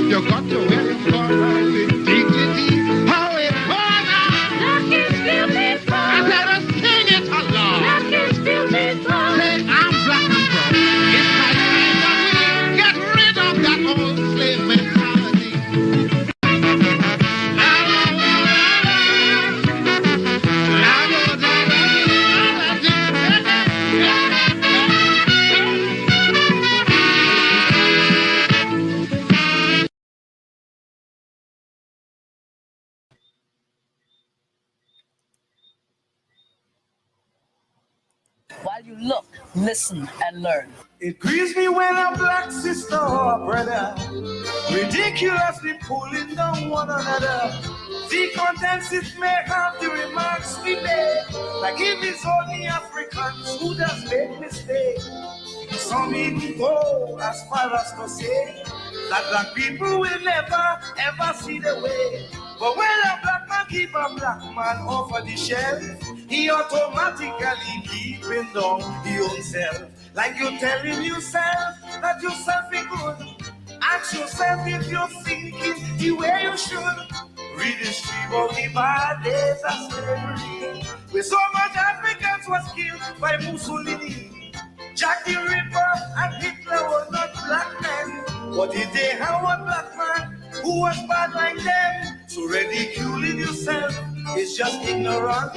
You got to wear your clothes with dignity. How it was. Black is beautiful. I said, sing it along. Black is beautiful. Say, I'm black and proud. It's my time that we get rid of that old slave mentality. While you look, listen, and learn. It grieves me when a black sister or brother ridiculously pulling down one another. The contents it may have the remarks we make, like if it's only Africans who does make mistakes. Some even go as far as to say that black people will never ever see the way. But when a black man keep a black man off of the shelf, he automatically keeping down his own self. Like you're telling yourself that yourself is good. Ask yourself if you're thinking the way you should. Redistribute the bad days of slavery, where so much Africans was killed by Mussolini. Jack the Ripper and Hitler were not black men. What did they have one black man who was bad like them? So ridiculing yourself is just ignorance.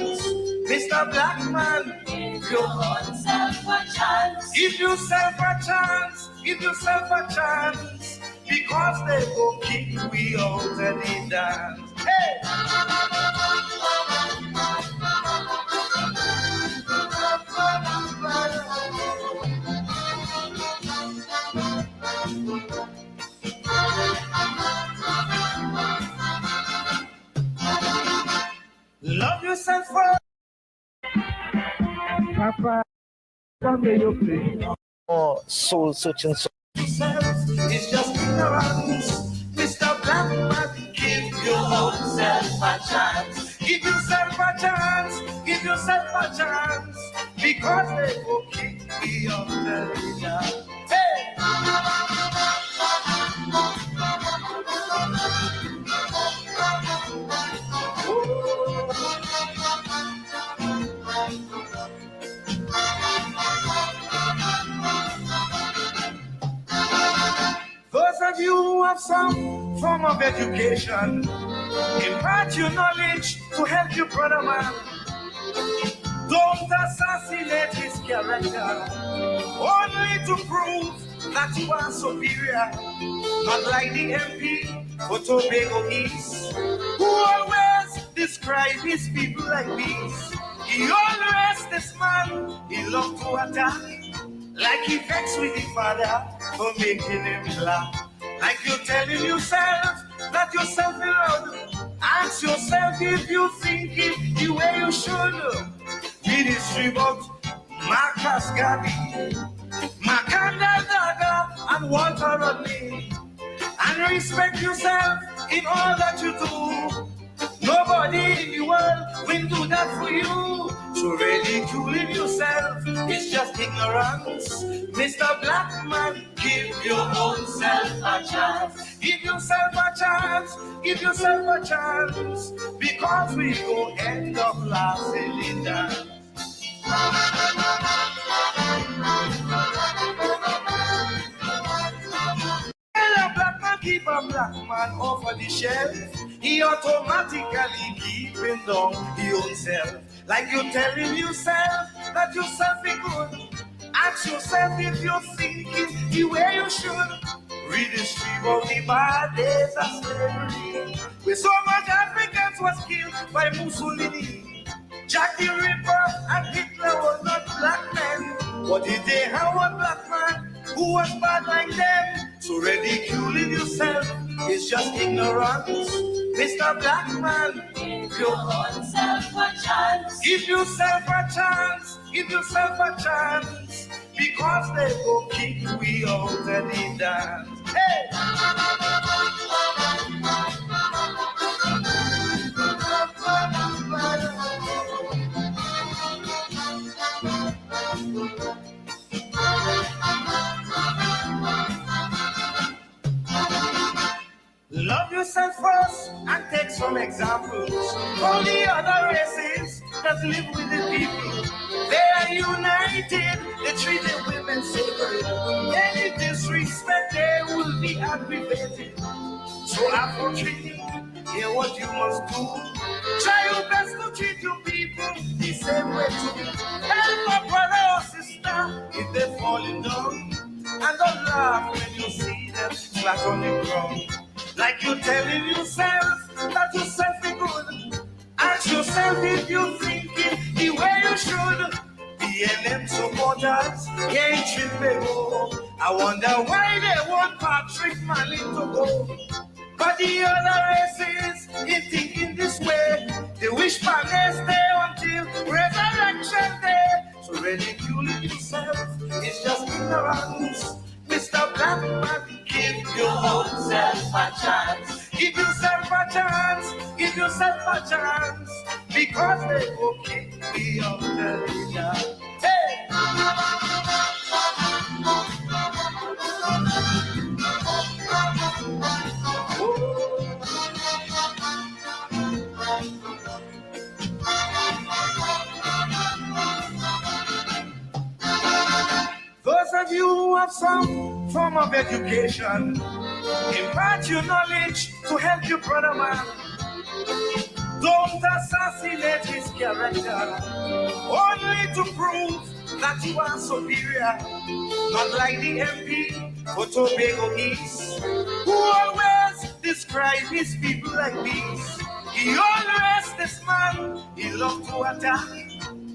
Mr. Black Man, Give your own self a chance. give yourself a chance, give yourself a chance, because they go kick we out of the dance. Hey! Love yourself first. Papa, come here, you play. Or soul searching. It's just ignorance. Mr. Black Man, give your own self a chance. Give yourself a chance. Give yourself a chance. Because they will kick me on the dance. Hey! Those of you who have some form of education, impart your knowledge to help your brother man. Don't assassinate his character, only to prove that you are superior. Not like the MP for Tobago East, who always describe his people like beasts. He always this man, he loved to attack, like he vexed with the father for making him black. Like you're telling yourself that you're self-alone. Ask yourself if you think it the way you should. Redistribute Marcus Garvey, Makanda Daga, and Walter Rodney. And respect yourself in all that you do. Nobody in the world will do that for you. So ridiculing yourself is just ignorance. Mr. Black Man, give your own self a chance. Give yourself a chance. Give yourself a chance. Because we go end up last in the dance. Keep a black man off of the shelf, he automatically keeping down his own self. Like you're telling yourself that yourself is good. Ask yourself if you're thinking the way you should. Redistribute the bad days of slavery, where so much Africans was killed by Mussolini. Jack the Ripper and Hitler were not black men. What did they have one black man who was bad like them? So ridiculing yourself is just ignorance. Mr. Black Man, Give your own self a chance. give yourself a chance. Give yourself a chance. Because they go kick we out of the dance. Hey! Love yourself first and take some examples. All the other races that live with the people, they are united. They treat the women sacred. Any disrespect, they will be aggravated. So unfortunately, hear what you must do. Try your best to treat your people the same way too. Help a brother or sister if they're falling down. And don't laugh when you see them flat on the ground. Like you're telling yourself that yourself is good. Ask yourself if you think it the way you should. BNM supporters can't treat me go. I wonder why they want Patrick Manley to go. But the other races is thinking this way. They wish for next day until resurrection day. So ridiculing yourself is just ignorance. Mr. Blackman, give your own self a chance. Give yourself a chance. Give yourself a chance. Because they will kick me out the yard. Hey! Those of you who have some form of education, impart your knowledge to help your brother man. Don't assassinate his character, only to prove that you are superior. Not like the MP for Tobago East, who always describe his people like beasts. He always this man, he loves to attack,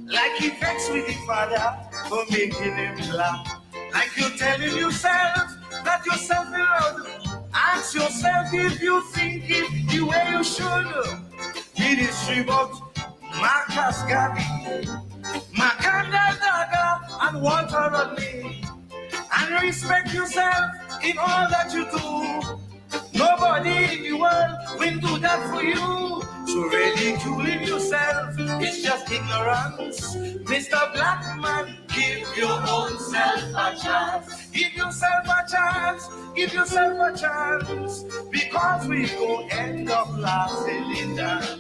like he vexed with his father for making him laugh. Like you're telling yourself that you're self-loved. Ask yourself if you think it the way you should. It is about Marcus Garvey, Macanda Daga, and Walter Rodney. And respect yourself in all that you do. Nobody in the world will do that for you. So ridiculing yourself is just ignorance. Mr. Blackman, give your own self a chance. Give yourself a chance. Give yourself a chance. Because we go end up lasting in that.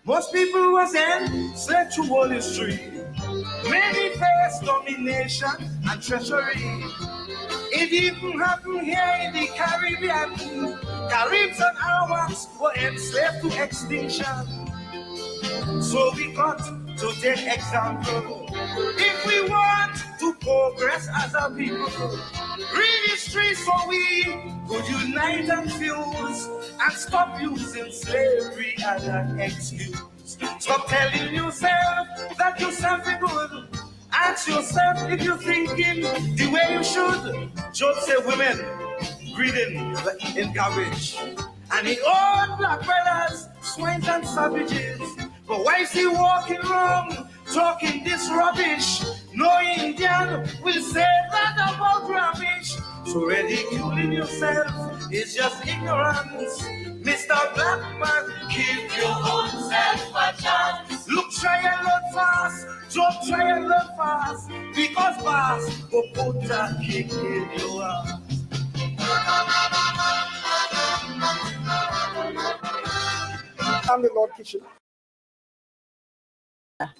Most people was in sexual history. Many face domination and treachery. It even happened here in the Caribbean. Caribs and Arawaks were enslaved to extinction. So we got to take example. If we want to progress as a people, read history so we could unite and fuse and stop using slavery as an excuse. Stop telling yourself that yourself is good. Ask yourself if you're thinking the way you should. Job said women breeding in garbage. And the old black brothers, swines and savages. But why is he walking wrong, talking this rubbish? No Indian will say that about rubbish. So ridiculing yourself is just ignorance. Mr. Blackman, give your own self a chance. Look, try and learn fast. Job, try and learn fast. Because fast will put a kick in your ass. I'm the Lord Kitchen.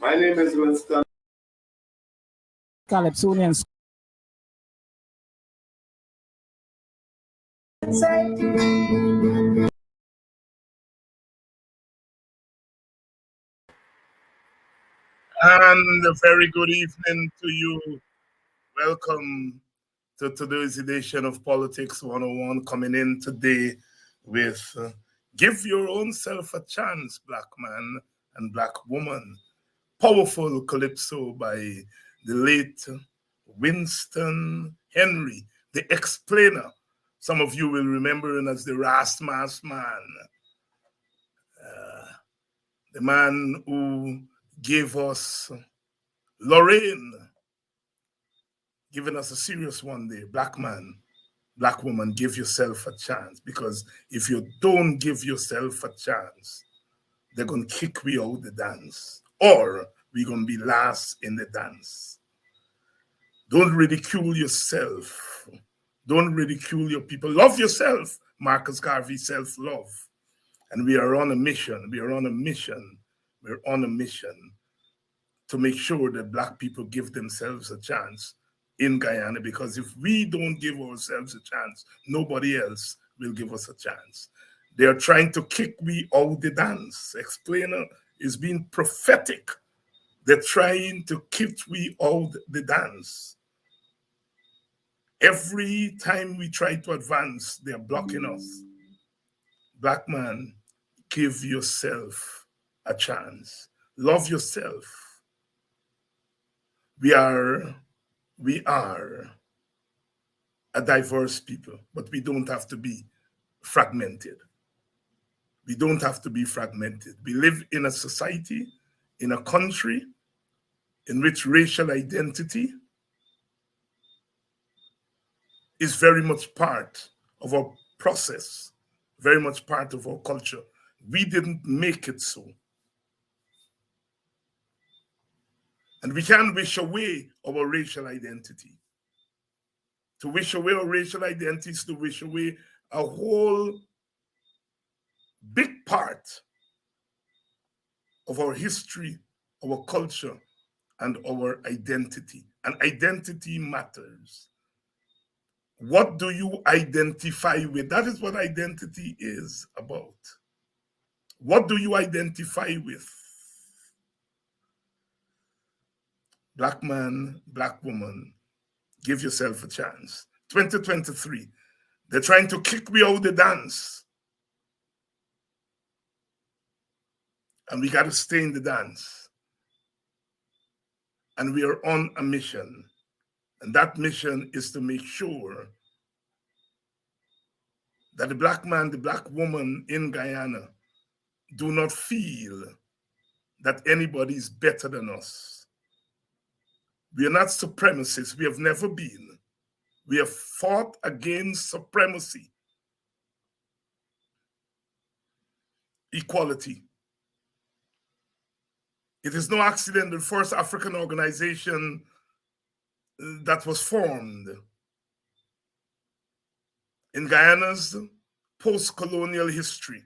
My name is Winston. Calypsonians. And a very good evening to you. Welcome to today's edition of Politics 101, coming in today with Give Your Own Self a Chance, Black Man and Black Woman. Powerful calypso by the late Winston Henry, the explainer. Some of you will remember him as the Rastmas Man. The man who gave us Lorraine, giving us a serious one day, Black Man Black woman, give yourself a chance, because if you don't give yourself a chance, they're going to kick we out the dance, or we're going to be last in the dance. Don't ridicule yourself. Don't ridicule your people. Love yourself. Marcus Garvey, self-love. And we are on a mission. We are on a mission. We're on a mission to make sure that Black people give themselves a chance in Guyana, because if we don't give ourselves a chance, nobody else will give us a chance. They are trying to kick me out the dance. Explainer is being prophetic. They're trying to kick me out the dance. Every time we try to advance, they're blocking us. Black man, give yourself a chance. Love yourself. We are a diverse people, but we don't have to be fragmented. We don't have to be fragmented. We live in a society, in a country in which racial identity is very much part of our process, very much part of our culture. We didn't make it so. And we can't wish away our racial identity. To wish away our racial identity is to wish away a whole big part of our history, our culture, and our identity. And identity matters. What do you identify with? That is what identity is about. What do you identify with? Black man, Black woman, give yourself a chance. 2023, they're trying to kick me out the dance. And we got to stay in the dance. And we are on a mission. And that mission is to make sure that the Black man, the Black woman in Guyana do not feel that anybody is better than us. We are not supremacists. We have never been. We have fought against supremacy, equality. It is no accident the first African organization that was formed in Guyana's post-colonial history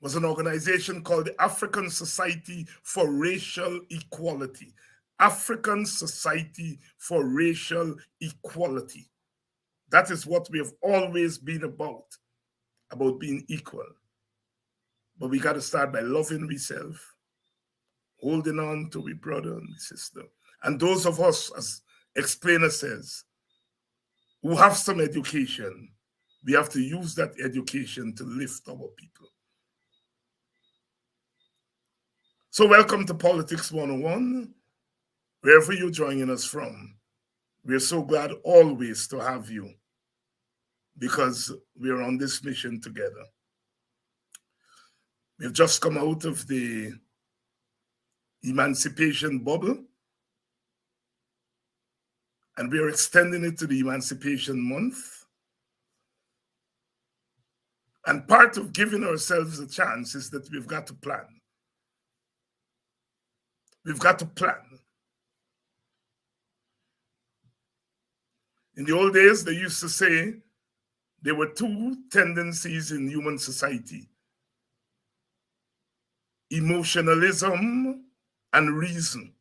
was an organization called the African Society for Racial Equality. African Society for Racial Equality. That is what we have always been about being equal. But we got to start by loving ourselves, holding on to our brother and sister. And those of us, as Explainer says, who have some education, we have to use that education to lift our people. So welcome to Politics 101, wherever you're joining us from. We're so glad always to have you, because we're on this mission together. We've just come out of the emancipation bubble, and we are extending it to the Emancipation Month. And part of giving ourselves a chance is that we've got to plan. We've got to plan. In the old days, they used to say there were two tendencies in human society: emotionalism and reason.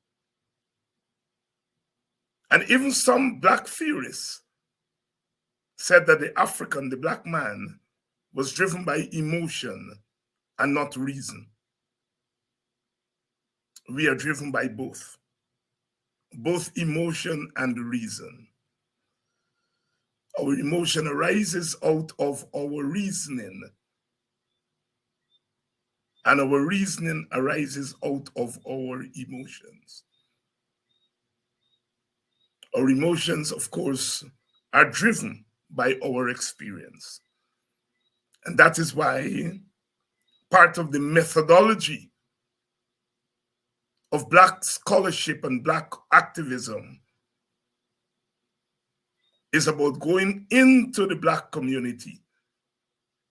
And even some Black theorists said that the African, the Black man, was driven by emotion and not reason. We are driven by both emotion and reason. Our emotion arises out of our reasoning, and our reasoning arises out of our emotions. Our emotions, of course, are driven by our experience. And that is why part of the methodology of Black scholarship and Black activism is about going into the Black community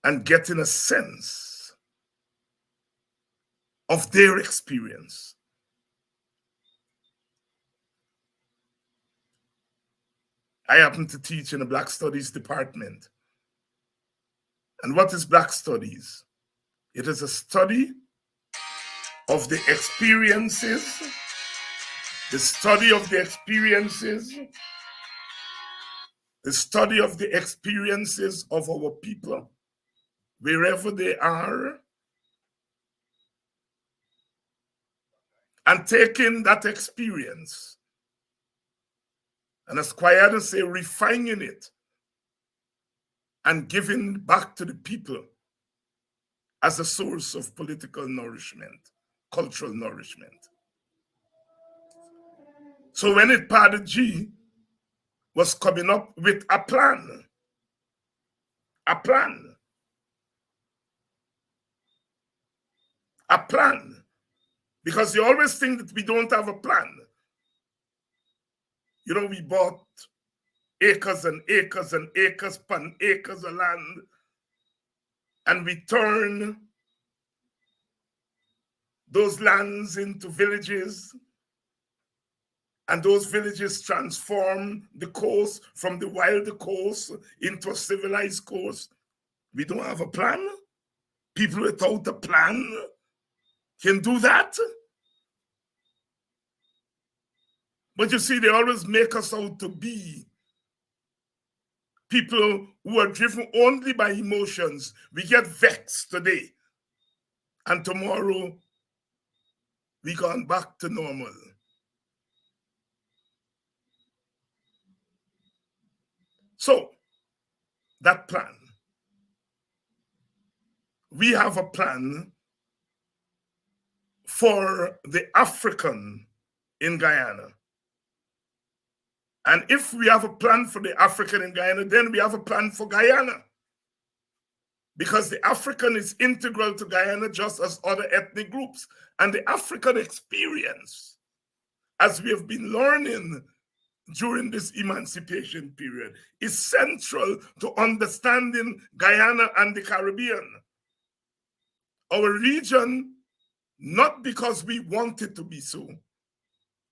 and getting a sense of their experience. I happen to teach in a Black Studies department. And what is Black Studies? It is a study of the experiences, the study of the experiences, the study of the experiences of our people, wherever they are, and taking that experience, and as Guyanese say, refining it and giving back to the people as a source of political nourishment, cultural nourishment. So when Padre G was coming up with a plan, because you always think that we don't have a plan. You know, we bought acres and acres and acres upon acres of land, and we turn those lands into villages, and those villages transform the coast from the wild coast into a civilized coast. We don't have a plan. People without a plan can do that. But you see, they always make us out to be people who are driven only by emotions. We get vexed today, and tomorrow we gone back to normal. So, that plan. We have a plan for the African in Guyana. And if we have a plan for the African in Guyana, then we have a plan for Guyana. Because the African is integral to Guyana just as other ethnic groups. And the African experience, as we have been learning during this emancipation period, is central to understanding Guyana and the Caribbean. Our region, not because we want it to be so,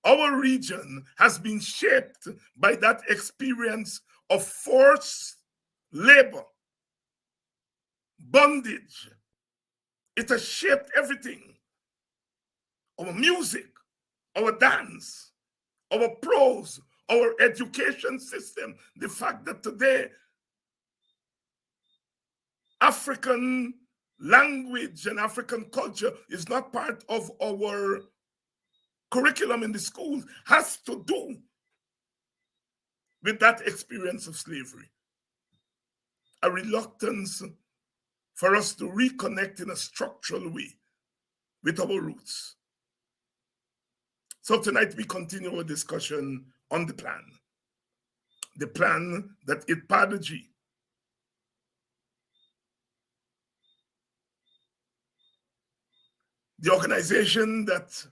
our region has been shaped by that experience of forced labor, bondage. It has shaped everything. Our music, our dance, our prose, our education system. The fact that today African language and African culture is not part of our curriculum in the schools has to do with that experience of slavery. A reluctance for us to reconnect in a structural way with our roots. So tonight we continue our discussion on the plan. The plan that Padre G the organization that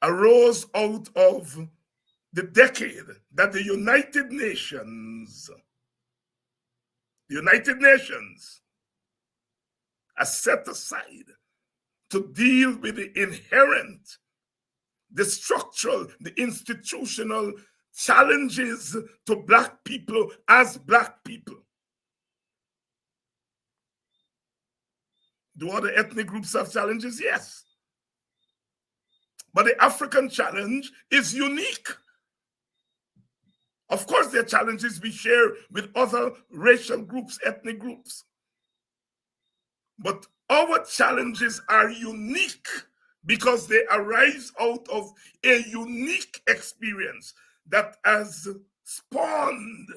arose out of the decade that the United Nations has set aside to deal with the inherent, the structural, the institutional challenges to Black people as Black people. Do other ethnic groups have challenges? Yes. But the African challenge is unique. Of course, there are challenges we share with other racial groups, ethnic groups. But our challenges are unique because they arise out of a unique experience that has spawned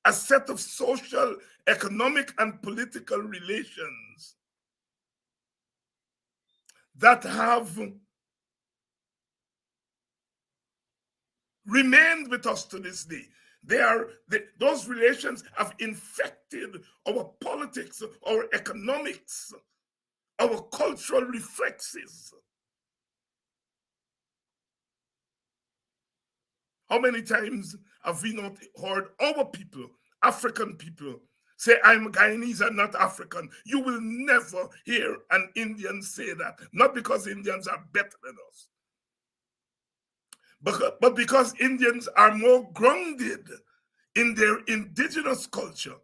a set of social, economic, and political relations that have remained with us to this day. Those relations have infected our politics, our economics, our cultural reflexes. How many times have we not heard our people, African people, say, I'm Guyanese and not African? You will never hear an Indian say that. Not because Indians are better than us, but because Indians are more grounded in their indigenous culture.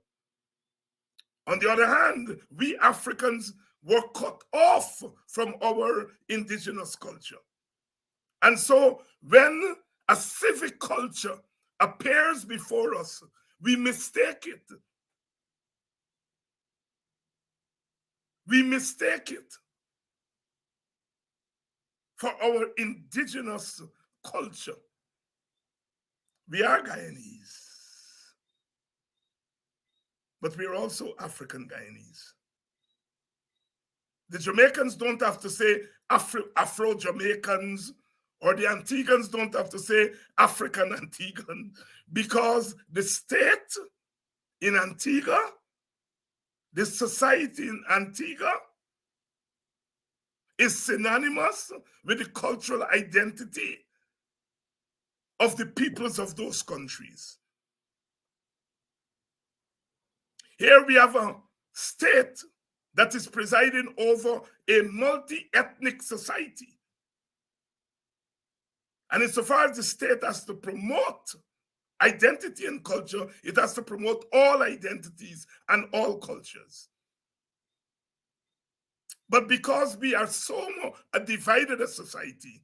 On the other hand, we Africans were cut off from our indigenous culture. And so when a civic culture appears before us, we mistake it. We mistake it for our indigenous culture. We are Guyanese, but we're also African Guyanese. The Jamaicans don't have to say Afro-Jamaicans, or the Antiguans don't have to say African Antiguan, because the state in Antigua, the society in Antigua, is synonymous with the cultural identity of the peoples of those countries. Here we have a state that is presiding over a multi-ethnic society. And insofar as the state has to promote identity and culture, it has to promote all identities and all cultures. But because we are so divided a society,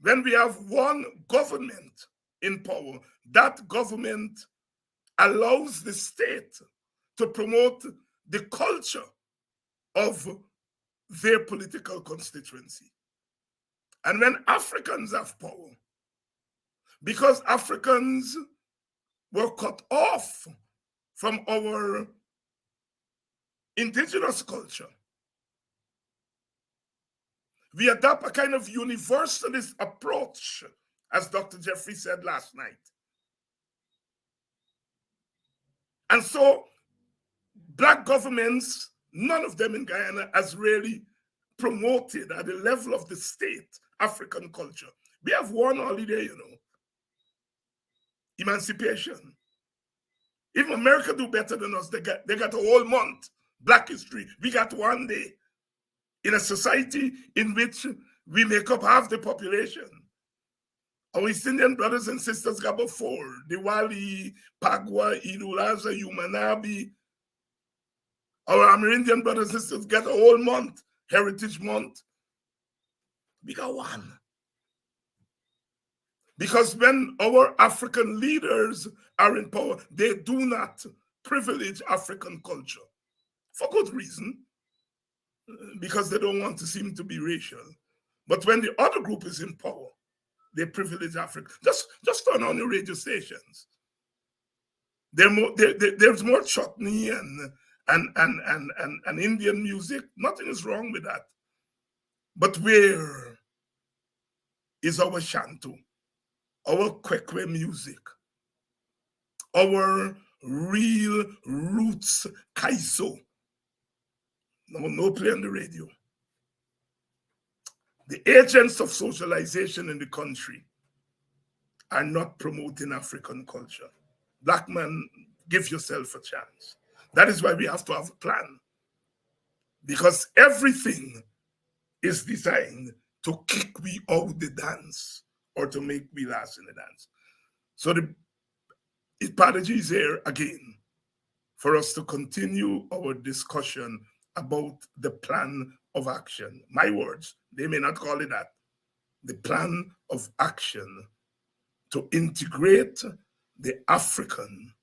when we have one government in power, that government allows the state to promote the culture of their political constituency. And when Africans have power, because Africans were cut off from our indigenous culture, we adopt a kind of universalist approach, as Dr. Jeffrey said last night. And so Black governments, none of them in Guyana has really promoted at the level of the state African culture. We have one holiday, emancipation. Even America do better than us. They got a whole month, Black history. We got one day in a society in which we make up half the population. Our East Indian brothers and sisters got before Diwali, Pagwa, Idulaza, Yumanabi. Our Amerindian brothers and sisters get a whole month, Heritage Month. We got one. Because when our African leaders are in power, they do not privilege African culture. For good reason, because they don't want to seem to be racial. But when the other group is in power, they privilege Africa. Just turn on the radio stations. There's more chutney and Indian music. Nothing is wrong with that. But where is our Shantu, our Kwekwe music, our real roots Kaiso? No play on the radio. The agents of socialization in the country are not promoting African culture. Black man, give yourself a chance. That is why we have to have a plan. Because everything is designed to kick we out the dance or to make we last in the dance. So the apology is here again for us to continue our discussion about the plan of action. My words, they may not call it that. The plan of action to integrate the African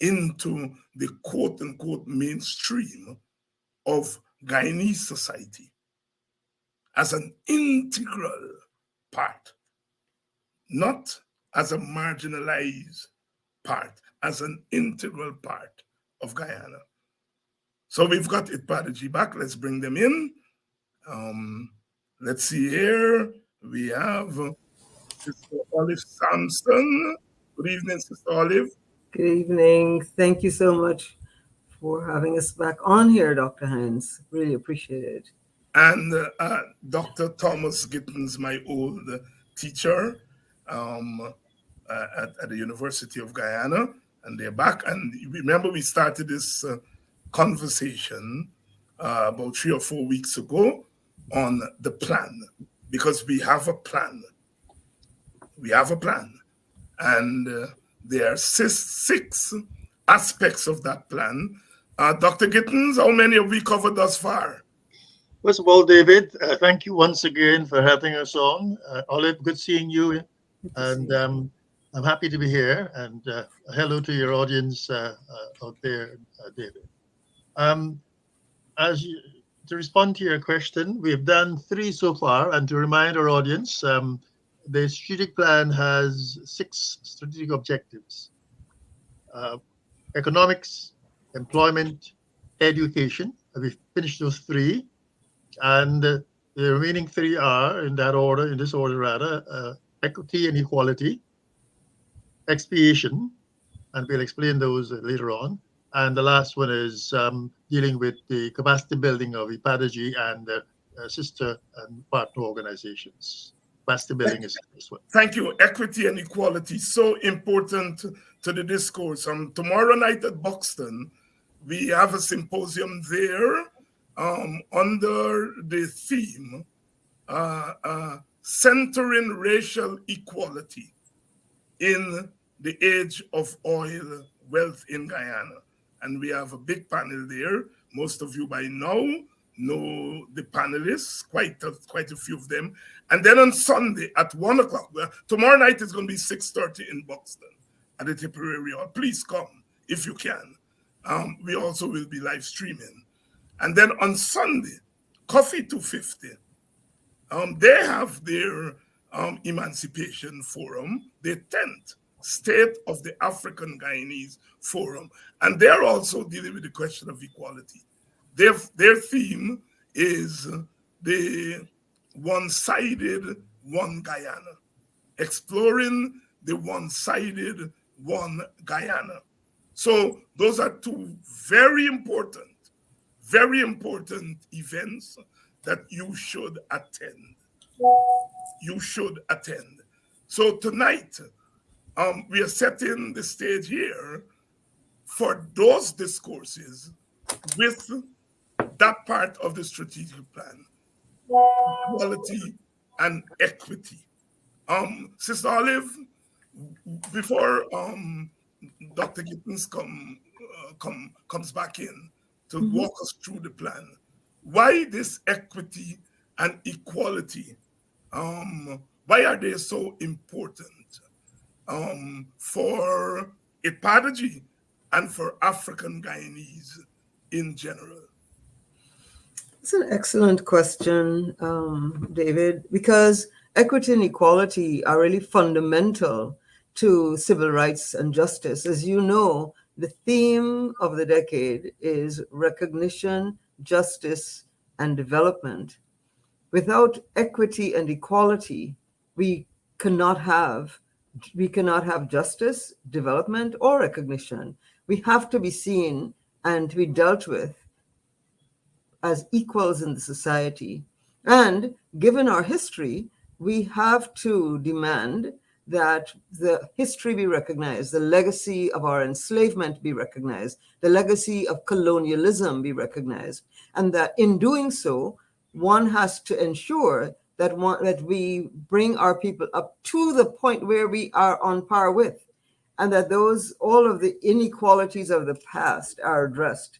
into the quote-unquote mainstream of Guyanese society as an integral part, not as a marginalized part, as an integral part of Guyana. So we've got Itpadaji back. Let's bring them in. Let's see here. We have Sister Olive Sampson. Good evening, Sister Olive. Good evening. Thank you so much for having us back on here, Dr. Hines. Really appreciate it. And Dr. Thomas Gittens, my old teacher. at the University of Guyana, and they're back. And remember, we started this conversation about 3 or 4 weeks ago on the plan, because we have a plan. We have a plan. And there are six aspects of that plan. Dr. Gittins, how many have we covered thus far? First of all, David, thank you once again for having us on. Olive, good seeing you. And I'm happy to be here. And hello to your audience out there, David. To respond to your question, we've done 3 so far. And to remind our audience, the strategic plan has 6 strategic objectives: economics, employment, education. We've finished those 3. And the remaining 3 are in this order, equity and equality, expiation, and we'll explain those later on. And the last one is dealing with the capacity building of EPADG and sister and partner organizations. Capacity building is this one. Thank you. Equity and equality, so important to the discourse. Tomorrow night at Buxton, we have a symposium there under the theme centering racial equality in the age of oil wealth in Guyana. And we have a big panel there. Most of you by now know the panelists, quite a few of them. And then on Sunday at 1 o'clock, tomorrow night is going to be 6:30 in Buxton at the Tipperary Hall. Please come if you can. We also will be live streaming. And then on Sunday, Coffee 250, they have their Emancipation Forum, their 10th State of the African Guyanese Forum. And they're also dealing with the question of equality. Their theme is the one-sided one Guyana, exploring the one-sided one Guyana. So those are 2 very important events that you should attend. You should attend. So tonight, we are setting the stage here for those discourses with that part of the strategic plan, equality and equity. Sister Olive, before Dr. Gittins comes back in to walk us through the plan, why this equity and equality? Why are they so important for EPADG and for African Guyanese in general? It's an excellent question, David, because equity and equality are really fundamental to civil rights and justice. As you know, the theme of the decade is recognition, justice, and development. Without equity and equality, we cannot have justice, development, or recognition. We have to be seen and to be dealt with as equals in the society. And given our history, we have to demand that the history be recognized, the legacy of our enslavement be recognized, the legacy of colonialism be recognized, and that in doing so, one has to ensure that we bring our people up to the point where we are on par with, and that all of the inequalities of the past are addressed,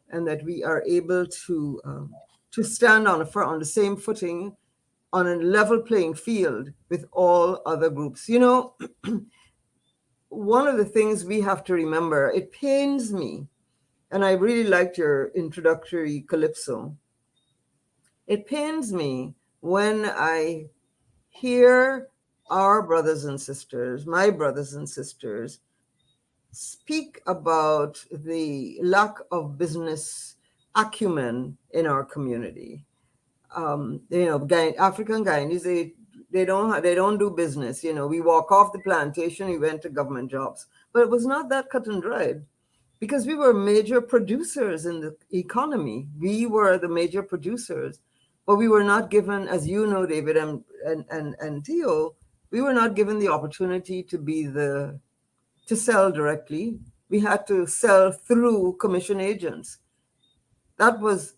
and that we are able to stand on the same footing, on a level playing field with all other groups. You know, one of the things we have to remember, it pains me, and I really liked your introductory calypso. It pains me when I hear our brothers and sisters, my brothers and sisters, speak about the lack of business acumen in our community. African Guyanese, they don't do business. You know, we walk off the plantation, we went to government jobs, but it was not that cut and dried, because we were major producers in the economy. We were the major producers, but we were not given, as you know, David and Theo, we were not given the opportunity to sell directly. We had to sell through commission agents. That was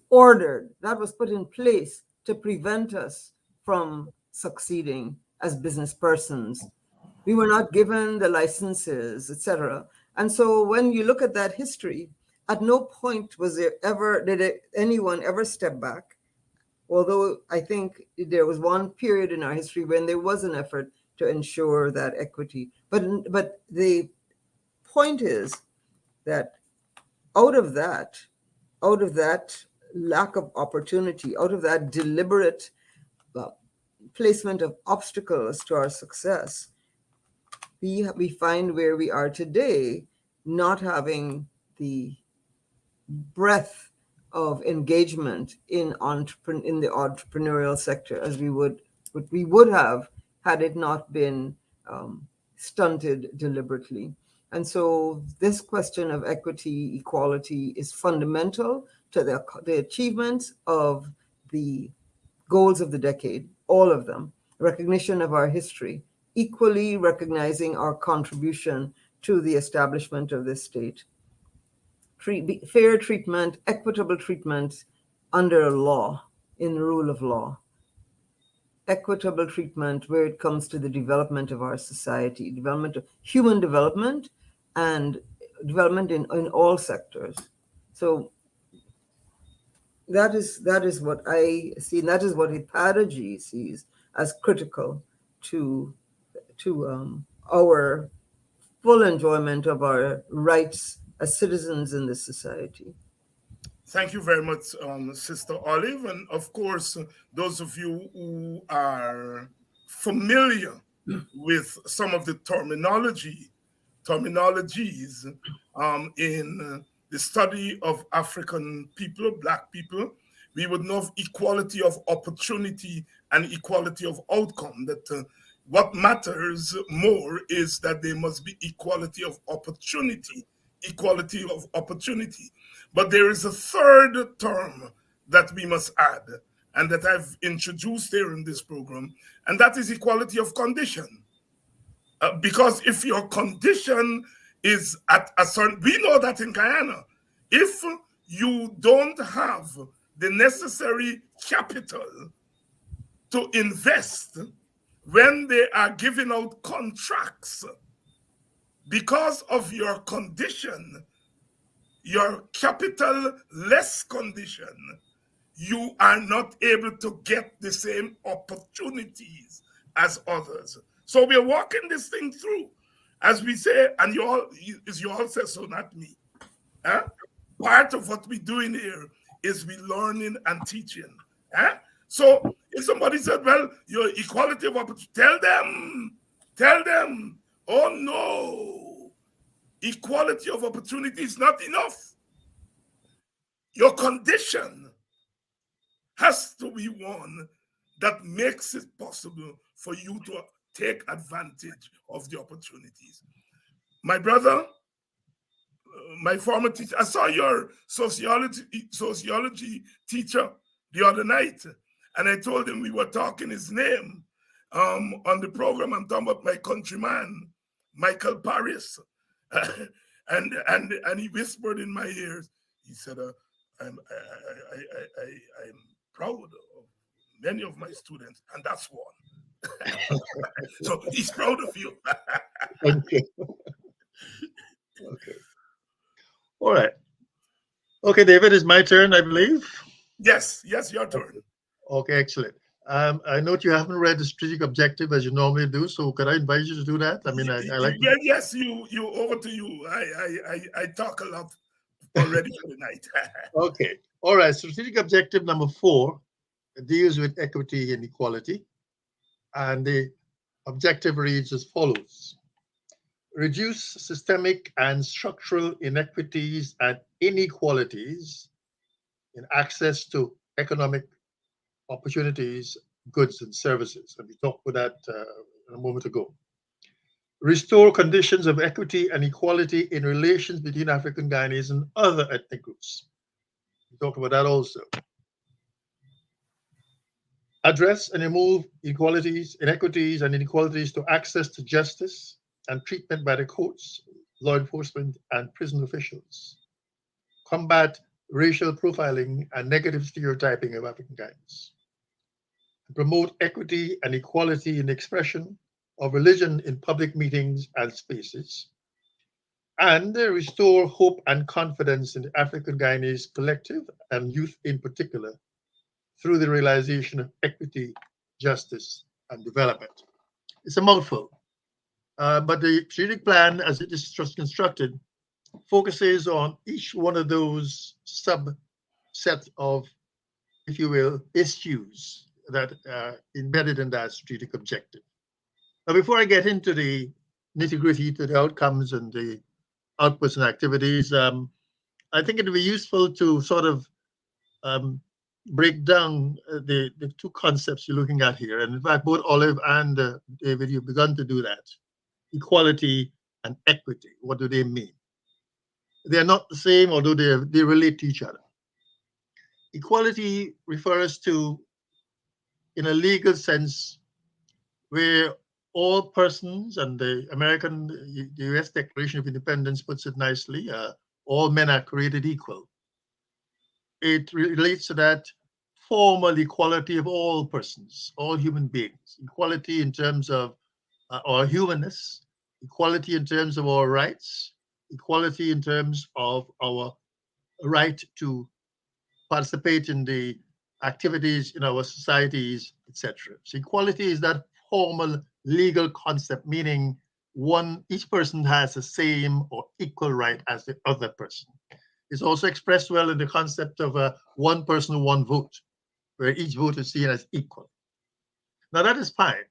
ordered. That was put in place to prevent us from succeeding as business persons. We were not given the licenses, etc. And so when you look at that history, at no point did anyone ever step back. Although I think there was one period in our history when there was an effort to ensure that equity. But the point is that out of that lack of opportunity, out of that deliberate placement of obstacles to our success, we find where we are today, not having the breadth of engagement in the entrepreneurial sector as we would have had it not been stunted deliberately. And so this question of equity, equality is fundamental to the achievements of the goals of the decade, all of them. Recognition of our history, equally recognizing our contribution to the establishment of this state. Fair treatment, equitable treatment under law, in the rule of law. Equitable treatment where it comes to the development of our society, development of human development and development in all sectors. So that is what I see, and that is what Hipadaji sees as critical to our full enjoyment of our rights as citizens in this society. Thank you very much, Sister Olive. And of course, those of you who are familiar with some of the terminologies in the study of African people, Black people, we would know of equality of opportunity and equality of outcome, that what matters more is that there must be equality of opportunity. But there is a third term that we must add, and that I've introduced here in this program, and that is equality of condition. Because if your condition is at a certain, we know that in Guyana, if you don't have the necessary capital to invest when they are giving out contracts, because of your condition, your capital-less condition, you are not able to get the same opportunities as others. So we're walking this thing through, as we say, and you all say so, not me. Part of what we're doing here is we learning and teaching. So if somebody said, well, your equality of opportunity, tell them, oh no, equality of opportunity is not enough. Your condition has to be one that makes it possible for you to take advantage of the opportunities. My brother, my former teacher, I saw your sociology teacher the other night, and I told him we were talking his name on the program. I'm talking about my countryman, Michael Paris. and he whispered in my ears, he said, I'm proud of many of my students, and that's one. So he's proud of you. Thank you. Okay. All right. Okay, David, it's my turn, I believe. Yes, your turn. Okay, excellent. I note you haven't read the strategic objective as you normally do, so could I invite you to do that? I mean, I like. Yes, you over to you. I talk a lot already for the night. Okay. All right. Strategic objective number 4 deals with equity and equality, and the objective reads as follows: reduce systemic and structural inequities and inequalities in access to economic opportunities, goods, and services. And we talked about that a moment ago. Restore conditions of equity and equality in relations between African Guyanese and other ethnic groups. We talked about that also. address and remove inequalities, and inequalities to access to justice and treatment by the courts, law enforcement, and prison officials. Combat racial profiling and negative stereotyping of Africans. Promote equity and equality in the expression of religion in public meetings and spaces. And restore hope and confidence in the African Guyanese collective and youth in particular through the realization of equity, justice, and development. It's a mouthful, but the strategic plan, as it is constructed, focuses on each one of those subset of, if you will, issues that are embedded in that strategic objective. Now, before I get into the nitty-gritty to the outcomes and the outputs and activities, I think it would be useful to sort of break down the two concepts you're looking at here. And in fact, both Olive and David, you've begun to do that. Equality and equity, what do they mean? They're not the same, although they relate to each other. Equality refers to, in a legal sense, where all persons, and the US Declaration of Independence puts it nicely, all men are created equal. It relates to that formal equality of all persons, all human beings, equality in terms of our humanness, equality in terms of our rights, equality in terms of our right to participate in the activities in our societies, etc. So equality is that formal legal concept, meaning each person has the same or equal right as the other person. It's also expressed well in the concept of one person, one vote, where each vote is seen as equal. Now that is fine.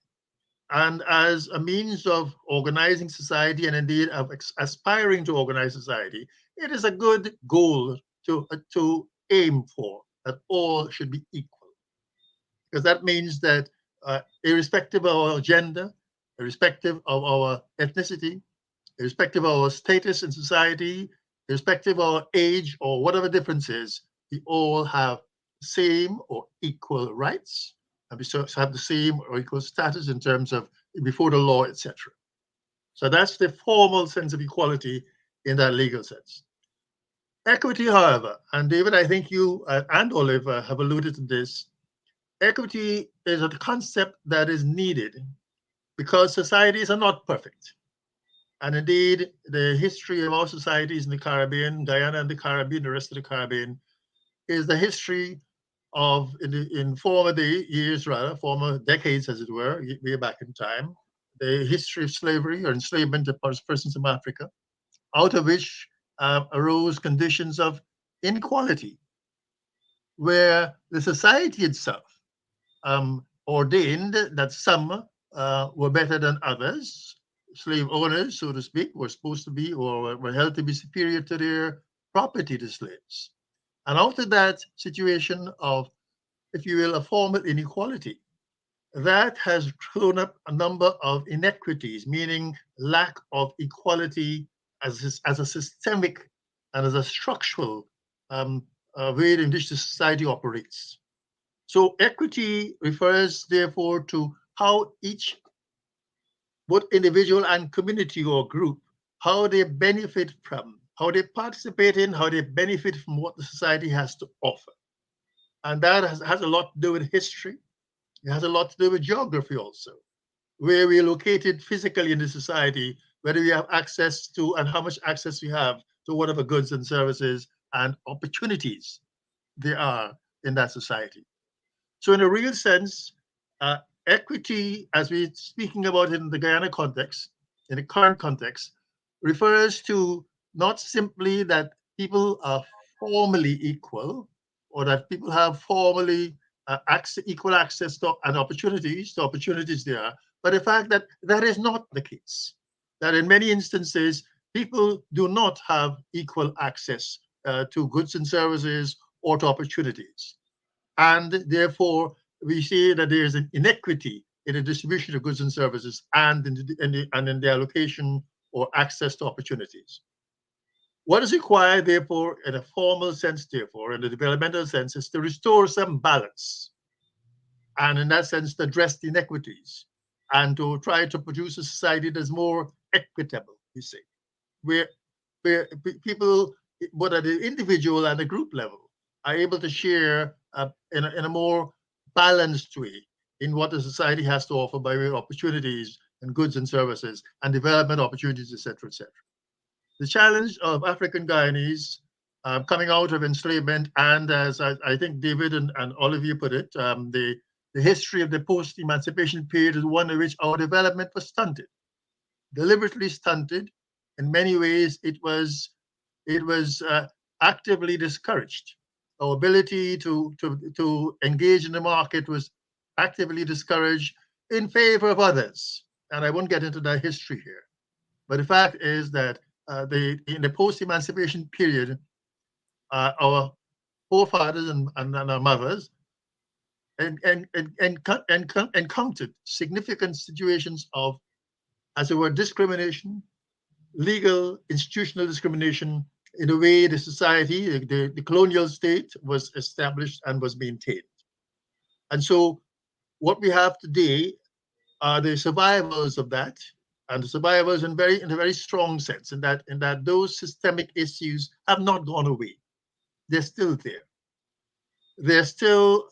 And as a means of organizing society and indeed of aspiring to organize society, it is a good goal to aim for, that all should be equal. Because that means that irrespective of our gender, irrespective of our ethnicity, irrespective of our status in society, irrespective of our age or whatever difference is, we all have same or equal rights, and we have the same or equal status in terms of before the law, etc. So that's the formal sense of equality in that legal sense. Equity, however, and David, I think you and Olive have alluded to this, equity is a concept that is needed because societies are not perfect. And indeed, the history of our societies in the Caribbean, Guyana and the Caribbean, the rest of the Caribbean, is the history of, in former decades, as it were, way back in time, the history of slavery or enslavement of persons from Africa, out of which arose conditions of inequality, where the society itself ordained that some were better than others. Slave owners, so to speak, were supposed to be or were held to be superior to their property, the slaves. And out of that situation of, if you will, a formal inequality, that has thrown up a number of inequities, meaning lack of equality as a systemic and as a structural way in which the society operates. So equity refers, therefore, to how each, both individual and community or group, how they benefit from, how they participate in, how they benefit from what the society has to offer. And that has a lot to do with history. It has a lot to do with geography also, where we are located physically in the society, whether we have access to and how much access we have to whatever goods and services and opportunities there are in that society. So in a real sense, equity, as we're speaking about in the Guyana context, in the current context, refers to not simply that people are formally equal or that people have formally equal access to and opportunities there, but the fact that that is not the case. That in many instances, people do not have equal access to goods and services or to opportunities. And therefore, we see that there is an inequity in the distribution of goods and services and in the allocation or access to opportunities. What is required, therefore, in a formal sense, therefore, in the developmental sense, is to restore some balance. and in that sense to address the inequities and to try to produce a society that's more equitable, you see, where people, both at the individual and the group level, are able to share in a more balanced way in what the society has to offer by way of opportunities and goods and services and development opportunities, etc., etc. The challenge of African Guyanese coming out of enslavement, and as I think David and all of you put it, the history of the post-emancipation period is one in which our development was stunted, deliberately stunted. In many ways, it was actively discouraged. Our ability to engage in the market was actively discouraged in favor of others. And I won't get into that history here. But the fact is that in the post-emancipation period, our forefathers and our mothers encountered significant situations of, as it were, discrimination, legal, institutional discrimination in the way the society, the colonial state was established and was maintained. And so what we have today are the survivors of that, and the survivors in a very strong sense, in that those systemic issues have not gone away. They're still there. They're still,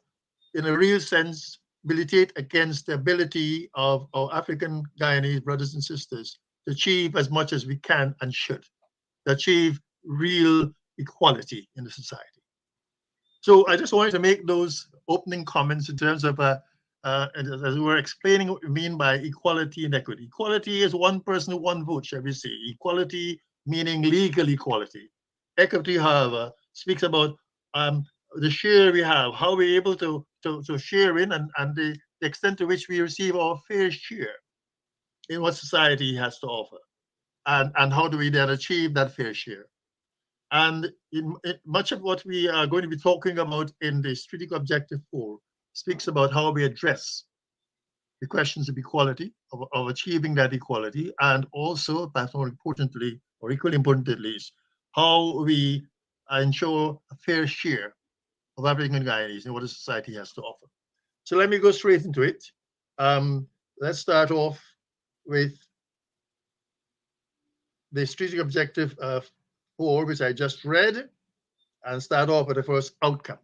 in a real sense, militate against the ability of our African Guyanese brothers and sisters to achieve as much as we can and should, to achieve real equality in the society. So I just wanted to make those opening comments in terms of, as we were explaining what we mean by equality and equity. Equality is one person, one vote, shall we say. Equality meaning legal equality. Equity, however, speaks about the share we have, how we're able to share in, and the extent to which we receive our fair share in what society has to offer, and how do we then achieve that fair share. And much of what we are going to be talking about in the Strategic Objective 4 speaks about how we address the questions of equality, of achieving that equality, and also, perhaps more importantly, or equally important at least, how we ensure a fair share of African Guyanese in what the society has to offer. So let me go straight into it. Let's start off with the Strategic Objective 4, which I just read, and start off with the first outcome.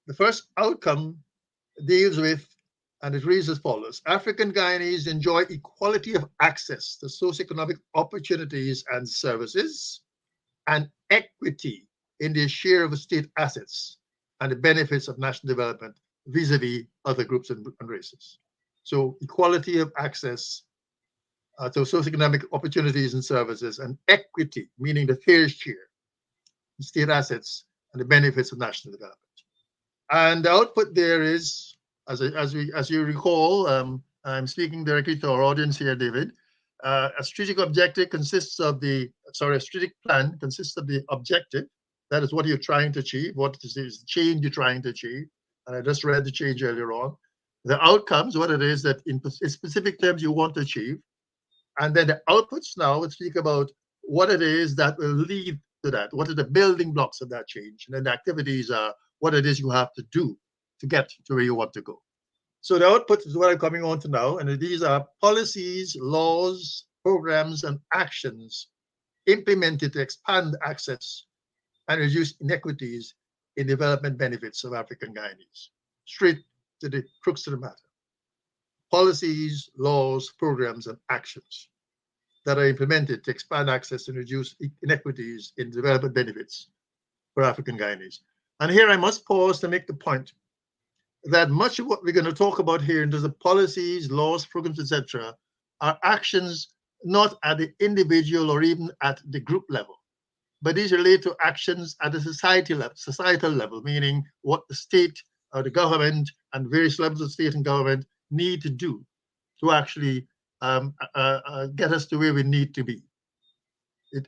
The first outcome deals with, and it reads as follows: African Guyanese enjoy equality of access to socioeconomic opportunities and services, and equity in their share of state assets and the benefits of national development vis-a-vis other groups and races. So equality of access to socioeconomic opportunities and services, and equity, meaning the fair share in state assets and the benefits of national development. And the output there is, as you recall, I'm speaking directly to our audience here, David. A strategic objective consists of a strategic plan consists of the objective. That is what you're trying to achieve. What is the change you're trying to achieve? And I just read the change earlier on. The outcomes, what it is that in specific terms you want to achieve. And then the outputs now will speak about what it is that will lead to that. What are the building blocks of that change? And then the activities are what it is you have to do to get to where you want to go. So the output is what I'm coming on to now. And these are policies, laws, programs, and actions implemented to expand access and reduce inequities in development benefits of African Guyanese. Straight to the crux of the matter. Policies, laws, programs, and actions that are implemented to expand access and reduce inequities in development benefits for African Guyanese. And here I must pause to make the point that much of what we're going to talk about here in terms of policies, laws, programs, etc., are actions not at the individual or even at the group level, but these relate to actions at the societal level, meaning what the state or the government and various levels of state and government need to do to actually get us to where we need to be.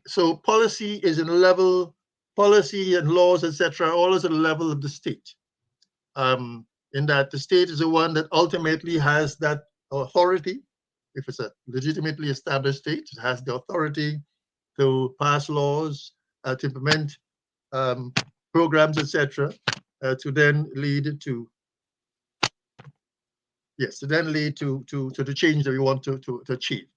So policy is in a level, policy and laws, etc., all is at the level of the state. In that the state is the one that ultimately has that authority. If it's a legitimately established state, it has the authority to pass laws, to implement programs, etc., to then lead to Yes, to then lead to the change that we want to achieve.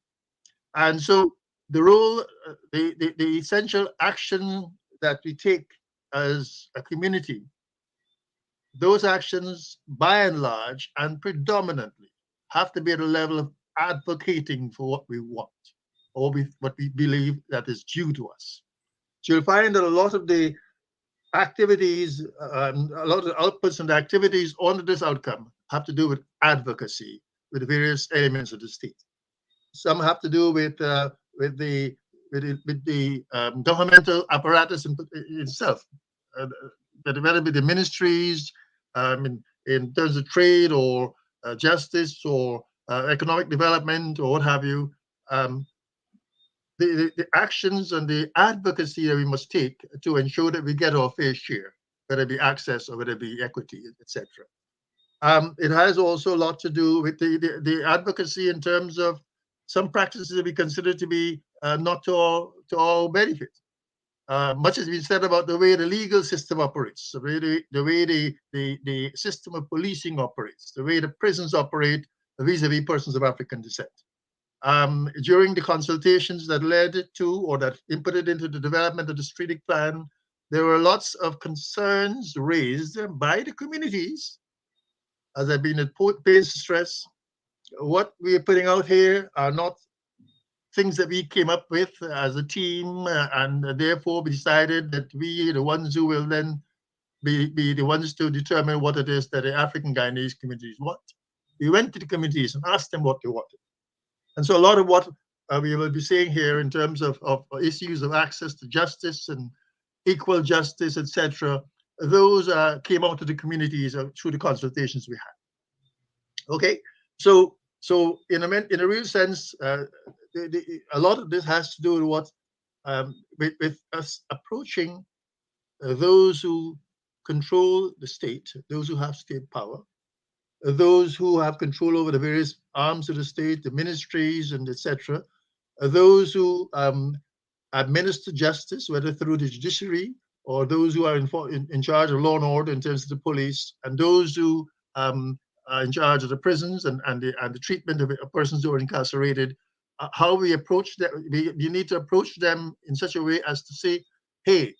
And so the role, the essential action that we take as a community, those actions by and large and predominantly have to be at a level of advocating for what we want or what we believe that is due to us. So you'll find that a lot of the activities, a lot of the outputs and activities on this outcome have to do with advocacy with various elements of the state. Some have to do with the governmental apparatus itself, whether it be the ministries, in terms of trade or justice or economic development or what have you. The actions and the advocacy that we must take to ensure that we get our fair share, whether it be access or whether it be equity, etc. It has also a lot to do with the advocacy in terms of some practices that we consider to be not to our benefit. Much has been said about the way the legal system operates, the way the system of policing operates, the way the prisons operate vis-a-vis persons of African descent. During the consultations that led to or that inputted into the development of the strategic plan, there were lots of concerns raised by the communities, as I've been at pains to stress. What we are putting out here are not things that we came up with as a team, and therefore we decided that we are the ones who will then be the ones to determine what it is that the African Guyanese communities want. We went to the communities and asked them what they wanted. And so a lot of what we will be saying here in terms of issues of access to justice and equal justice, etc., those came out to the communities through the consultations we had. Okay, so in a real sense, a lot of this has to do with what with us approaching those who control the state, those who have state power, those who have control over the various arms of the state, the ministries, and etc., those who administer justice, whether through the judiciary or those who are in charge of law and order in terms of the police, and those who are in charge of the prisons and the treatment of persons who are incarcerated. How we approach them, we need to approach them in such a way as to say, hey,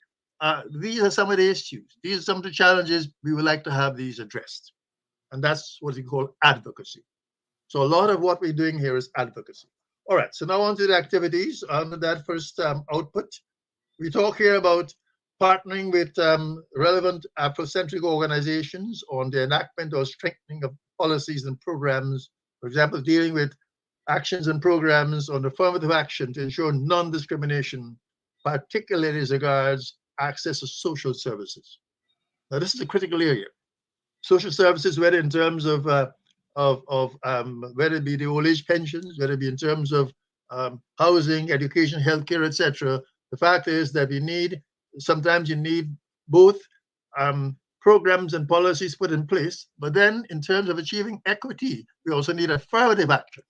these are some of the issues, these are some of the challenges, we would like to have these addressed. And that's what we call advocacy. So a lot of what we're doing here is advocacy. All right, so now on to the activities. On that first output, we talk here about partnering with relevant Afrocentric organizations on the enactment or strengthening of policies and programs, for example, dealing with actions and programs on affirmative action to ensure non-discrimination, particularly as regards access to social services. Now, this is a critical area. Social services, whether in terms of whether it be the old age pensions, whether it be in terms of housing, education, healthcare, etc. The fact is that sometimes you need both programs and policies put in place, but then in terms of achieving equity, we also need affirmative action.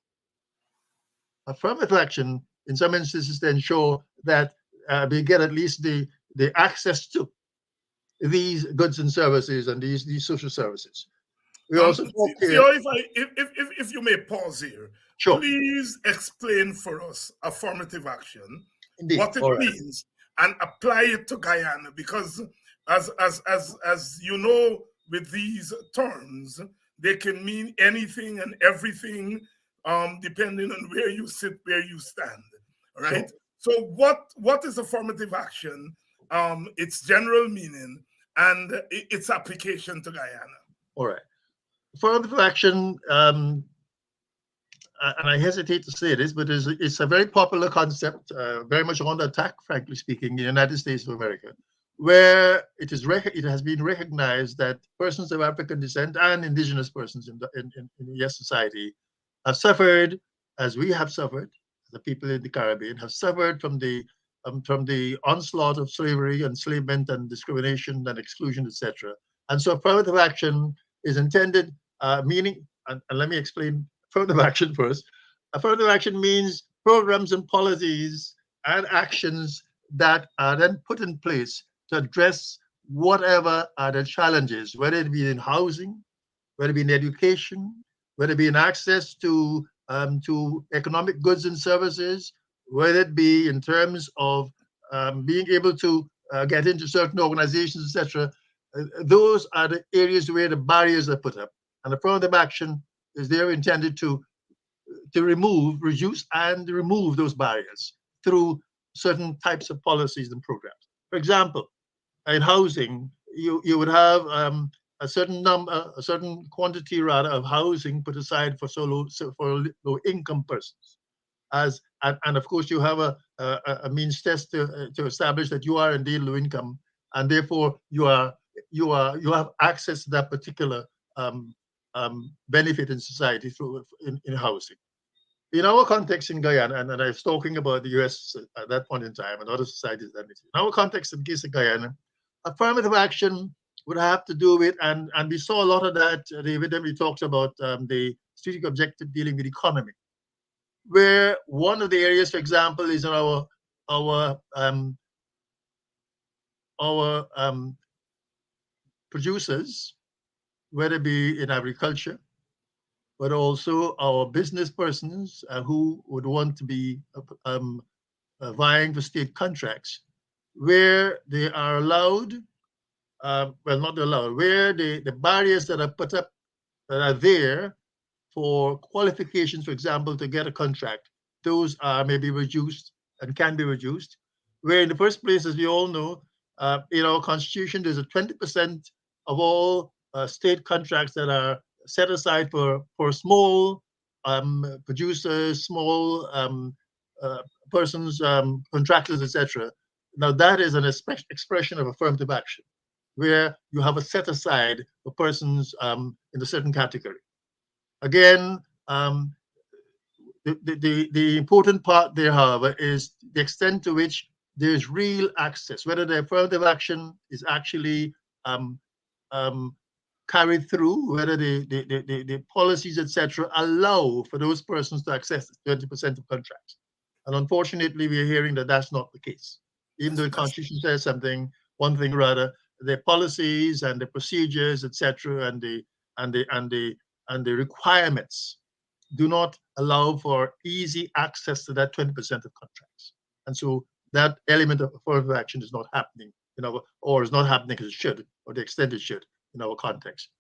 Affirmative action, in some instances, to ensure that we get at least the access to these goods and services and these social services. We also talk here. If you may pause here, sure. Please explain for us affirmative action, Indeed. what it means, and apply it to Guyana, because as you know, with these terms, they can mean anything and everything, depending on where you sit, where you stand. Right. Sure. So what is affirmative action? Its general meaning and its application to Guyana. All right. Affirmative action, and I hesitate to say this, but it's a very popular concept, very much under attack, frankly speaking, in the United States of America, where it has been recognized that persons of African descent and indigenous persons in the U.S. society have suffered, as we have suffered, the people in the Caribbean have suffered from the onslaught of slavery, enslavement, and discrimination and exclusion, etc. And so affirmative action is intended, meaning, and let me explain affirmative action first. Affirmative action means programs and policies and actions that are then put in place to address whatever are the challenges, whether it be in housing, whether it be in education, whether it be in access to economic goods and services, whether it be in terms of being able to get into certain organizations, etc. Those are the areas where the barriers are put up, and affirmative action is there intended to reduce and remove those barriers through certain types of policies and programs. For example, in housing, you would have a certain quantity rather of housing put aside for low income persons, and of course you have a means test to establish that you are indeed low income, and therefore you have access to that particular benefit in society through in housing. In our context in Guyana, and I was talking about the US at that point in time and other societies, in our context in case of Guyana, affirmative action would have to do with, and we saw a lot of that, David, when we talked about the strategic objective dealing with economy, where one of the areas, for example, is in our producers, whether it be in agriculture, but also our business persons who would want to be vying for state contracts, where they are allowed, not allowed, where the barriers that are put up, that are there for qualifications, for example, to get a contract, those are maybe reduced and can be reduced. Where in the first place, as we all know, in our constitution, there's a 20% of all state contracts that are set aside for small producers, small persons, contractors, etc. Now that is an expression of affirmative action, where you have a set aside for persons in a certain category. Again, the important part there, however, is the extent to which there's real access, whether the affirmative action is actually carried through, whether the policies, etc., allow for those persons to access 20% of contracts. And unfortunately, we're hearing that that's not the case. Even though the Constitution says one thing rather, the policies and the procedures, etc., and the requirements do not allow for easy access to that 20% of contracts. And so that element of affirmative action is not happening, or is not happening as it should, or the extent it should in our context.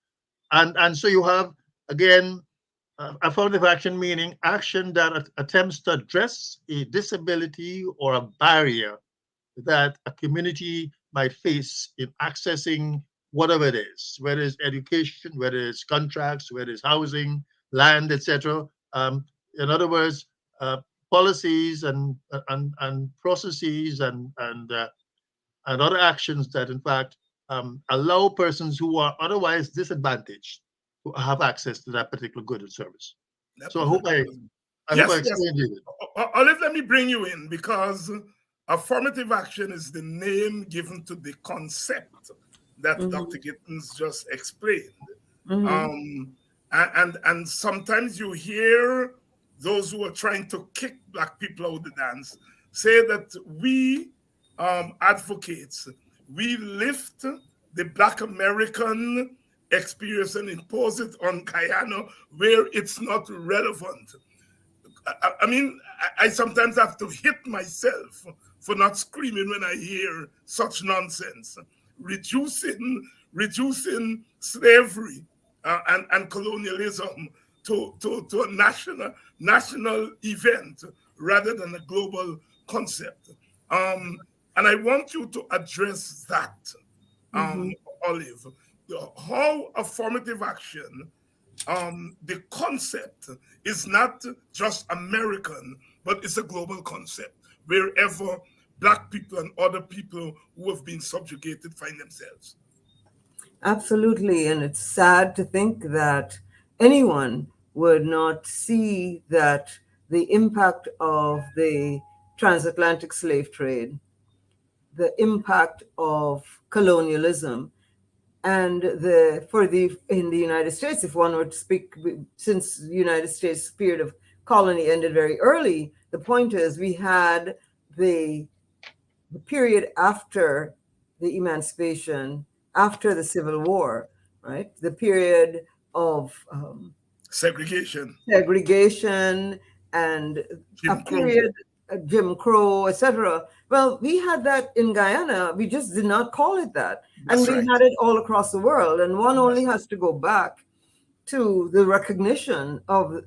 And so you have, again, affirmative action meaning action that attempts to address a disability or a barrier that a community might face in accessing whatever it is, whether it's education, whether it's contracts, whether it's housing, land, etc. In other words, policies and processes and other actions that, in fact, allow persons who are otherwise disadvantaged to have access to that particular good and service. So I hope I explained it. Olive, let me bring you in, because affirmative action is the name given to the concept that Dr. Gittins just explained. And sometimes you hear those who are trying to kick Black people out of the dance say that we advocates, we lift the Black American experience and impose it on Guyana where it's not relevant. I mean, I sometimes have to hit myself for not screaming when I hear such nonsense. Reducing slavery and colonialism to a national event rather than a global concept. And I want you to address that, Olive. How affirmative action, the concept is not just American, but it's a global concept, wherever Black people and other people who have been subjugated find themselves. Absolutely. And it's sad to think that anyone would not see that the impact of the transatlantic slave trade, the impact of colonialism, and in the United States, if one were to speak, since the United States period of colony ended very early, the point is we had the period after the emancipation, after the Civil War, right? The period of segregation, and a Jim Crow. period, Jim Crow, etc. Well, we had that in Guyana. We just did not call it that. And That's we right. had it all across the world. And one only has to go back to the recognition of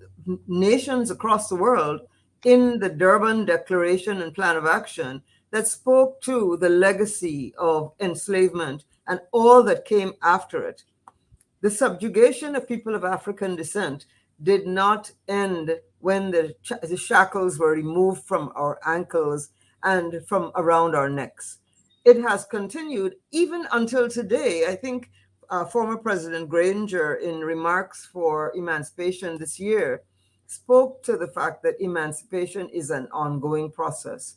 nations across the world in the Durban Declaration and Plan of Action that spoke to the legacy of enslavement and all that came after it. The subjugation of people of African descent did not end when the shackles were removed from our ankles and from around our necks. It has continued even until today. I think former President Granger, in remarks for emancipation this year, spoke to the fact that emancipation is an ongoing process.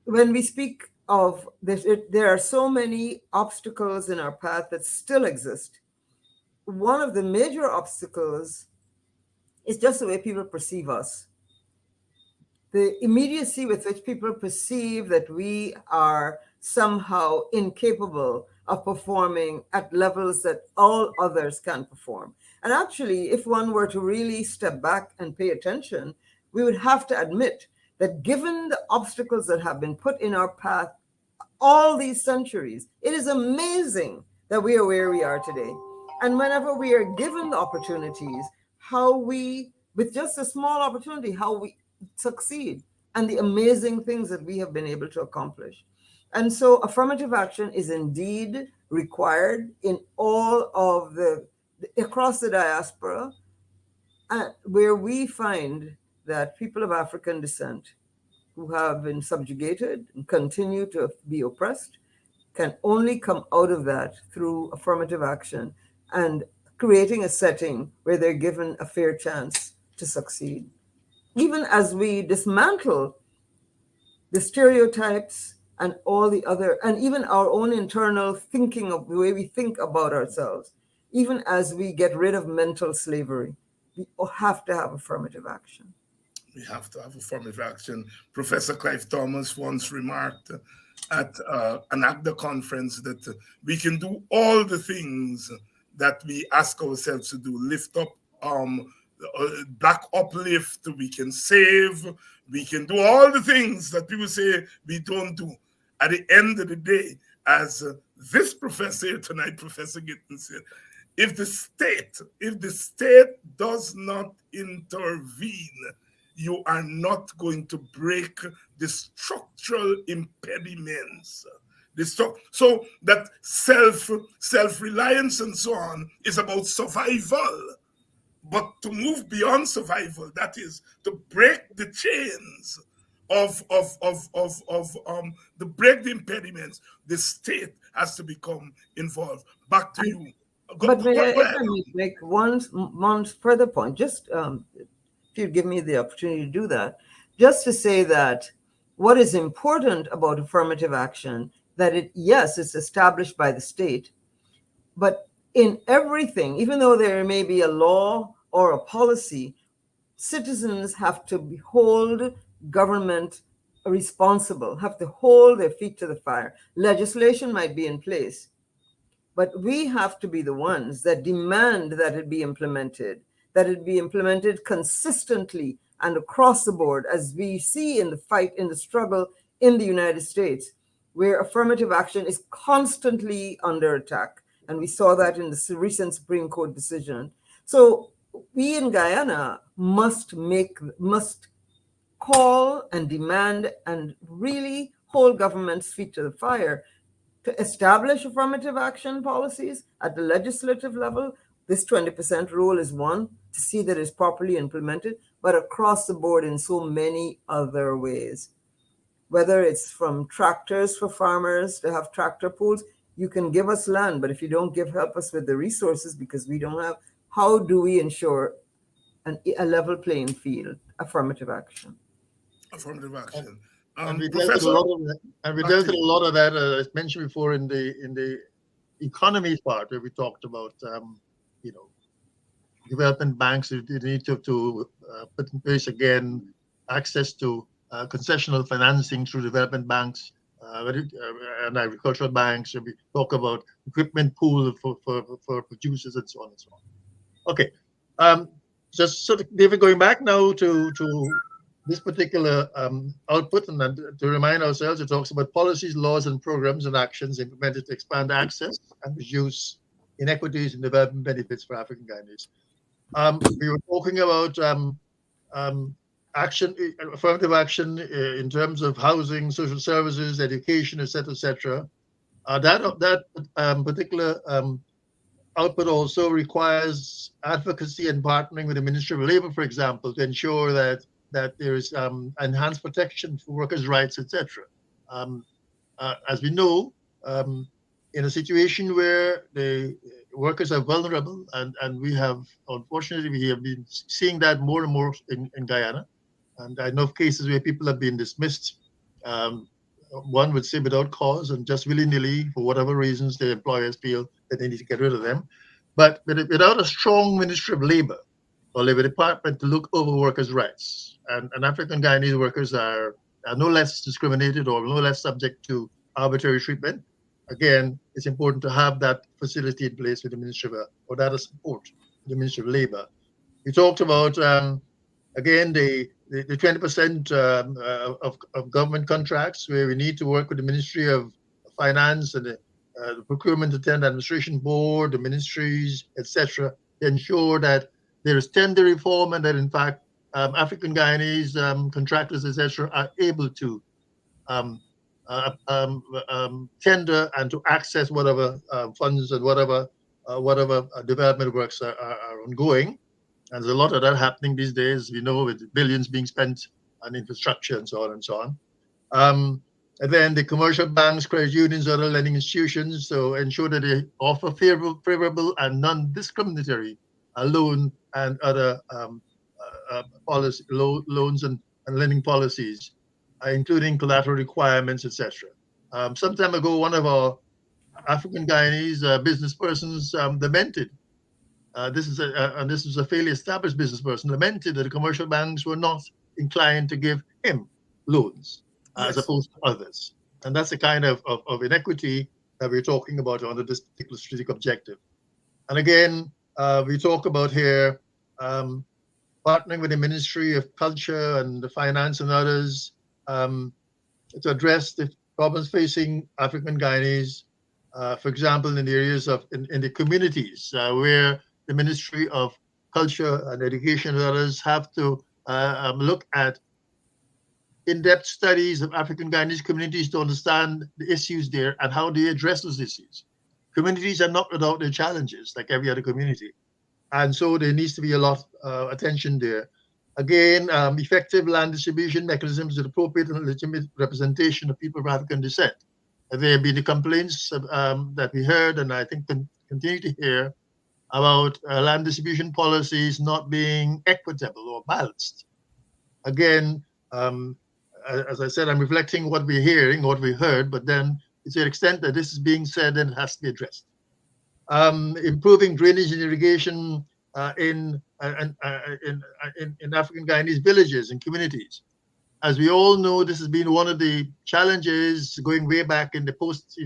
When we speak of this, there are so many obstacles in our path that still exist. One of the major obstacles is just the way people perceive us. The immediacy with which people perceive that we are somehow incapable of performing at levels that all others can perform. And actually, if one were to really step back and pay attention, we would have to admit that given the obstacles that have been put in our path all these centuries, it is amazing that we are where we are today. And whenever we are given the opportunities, how we, with just a small opportunity, how we succeed and the amazing things that we have been able to accomplish. And so affirmative action is indeed required in all of across the diaspora, where we find that people of African descent who have been subjugated and continue to be oppressed can only come out of that through affirmative action and creating a setting where they're given a fair chance to succeed. Even as we dismantle the stereotypes and all the other, and even our own internal thinking of the way we think about ourselves, even as we get rid of mental slavery, we have to have affirmative action. We have to have affirmative action. Professor Clive Thomas once remarked at an ACDA conference that we can do all the things that we ask ourselves to do. Lift up, black uplift, we can save, we can do all the things that people say we don't do. At the end of the day, as this professor here tonight, Professor Gittin said, if the state does not intervene, you are not going to break the structural impediments. So that self-reliance and so on is about survival. But to move beyond survival, that is to break the chains to break the impediments, the state has to become involved. Back to you. But if I may make one further point, just if you give me the opportunity to do that, just to say that what is important about affirmative action, that it's established by the state, but in everything, even though there may be a law or a policy, citizens have to hold government responsible, have to hold their feet to the fire. Legislation might be in place, but we have to be the ones that demand that it be implemented, that it be implemented consistently and across the board, as we see in the fight, in the struggle in the United States, where affirmative action is constantly under attack. And we saw that in the recent Supreme Court decision. So we in Guyana must call and demand and really hold government's feet to the fire to establish affirmative action policies at the legislative level. This 20% rule is one, to see that it's properly implemented, but across the board in so many other ways. Whether it's from tractors for farmers to have tractor pools, you can give us land, but if you don't help us with the resources because we don't have, how do we ensure a level playing field? Affirmative action. Affirmative action. And we dealt with a lot of that, as mentioned before, in the economy part, where we talked about development banks. They need to put in place again access to concessional financing through development banks and agricultural banks. We talk about equipment pool for producers and so on and so on. Okay, Just sort of, David, going back now to this particular output, and then to remind ourselves, it talks about policies, laws, and programs and actions implemented to expand access and reduce inequities in development benefits for African Guyanese. We were talking about action, affirmative action in terms of housing, social services, education, etc., etc. That particular output also requires advocacy and partnering with the Ministry of Labor, for example, to ensure that there is enhanced protection for workers' rights, etc. As we know, in a situation where the workers are vulnerable, and we have, unfortunately, we have been seeing that more and more in Guyana. And I know of cases where people have been dismissed, one would say without cause and just willy-nilly, for whatever reasons the employers feel that they need to get rid of them. But without a strong Ministry of Labor or Labor Department to look over workers' rights, and African Guyanese workers are no less discriminated or no less subject to arbitrary treatment. Again, it's important to have that facility in place with the Ministry of, or that support, the Ministry of Labor. We talked about, again, the 20% of government contracts where we need to work with the Ministry of Finance and the Procurement and Administration Board, the ministries, etc., to ensure that there is tender reform and that, in fact, African Guyanese contractors, etc., are able to tender and to access whatever funds and whatever development works are ongoing. And there's a lot of that happening these days, we know, with billions being spent on infrastructure and so on and so on. And then the commercial banks, credit unions, other lending institutions, so ensure that they offer favorable and non-discriminatory loan and other policy, loans and lending policies, including collateral requirements, etc. Some time ago, one of our African Guyanese business persons lamented. This is a fairly established business person, lamented that the commercial banks were not inclined to give him loans as opposed to others. And that's the kind of inequity that we're talking about under this particular strategic objective. And again, we talk about here partnering with the Ministry of Culture and the Finance and others to address the problems facing African Guyanese, for example, in the areas of, in the communities where the Ministry of Culture and Education and others have to look at in-depth studies of African Guyanese communities to understand the issues there and how they address those issues. Communities are not without their challenges, like every other community. And so there needs to be a lot of attention there. Again, effective land distribution mechanisms with appropriate and legitimate representation of people of African descent. There have been the complaints that we heard, and I think continue to hear, about land distribution policies not being equitable or balanced. Again, as I said, I'm reflecting what we're hearing, what we heard, but then to the extent that this is being said, then it has to be addressed. Improving drainage and irrigation in African Guyanese villages and communities. As we all know, this has been one of the challenges going way back in the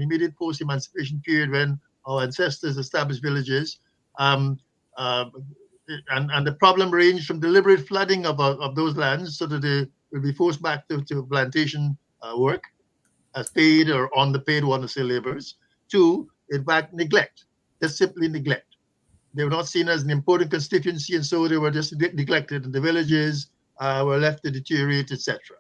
immediate post-emancipation period when our ancestors established villages. And the problem ranged from deliberate flooding of those lands so that they will be forced back to plantation work as paid or underpaid, want to say, laborers, to, in fact, neglect, just simply neglect. They were not seen as an important constituency, and so they were just neglected, and the villages were left to deteriorate, etc.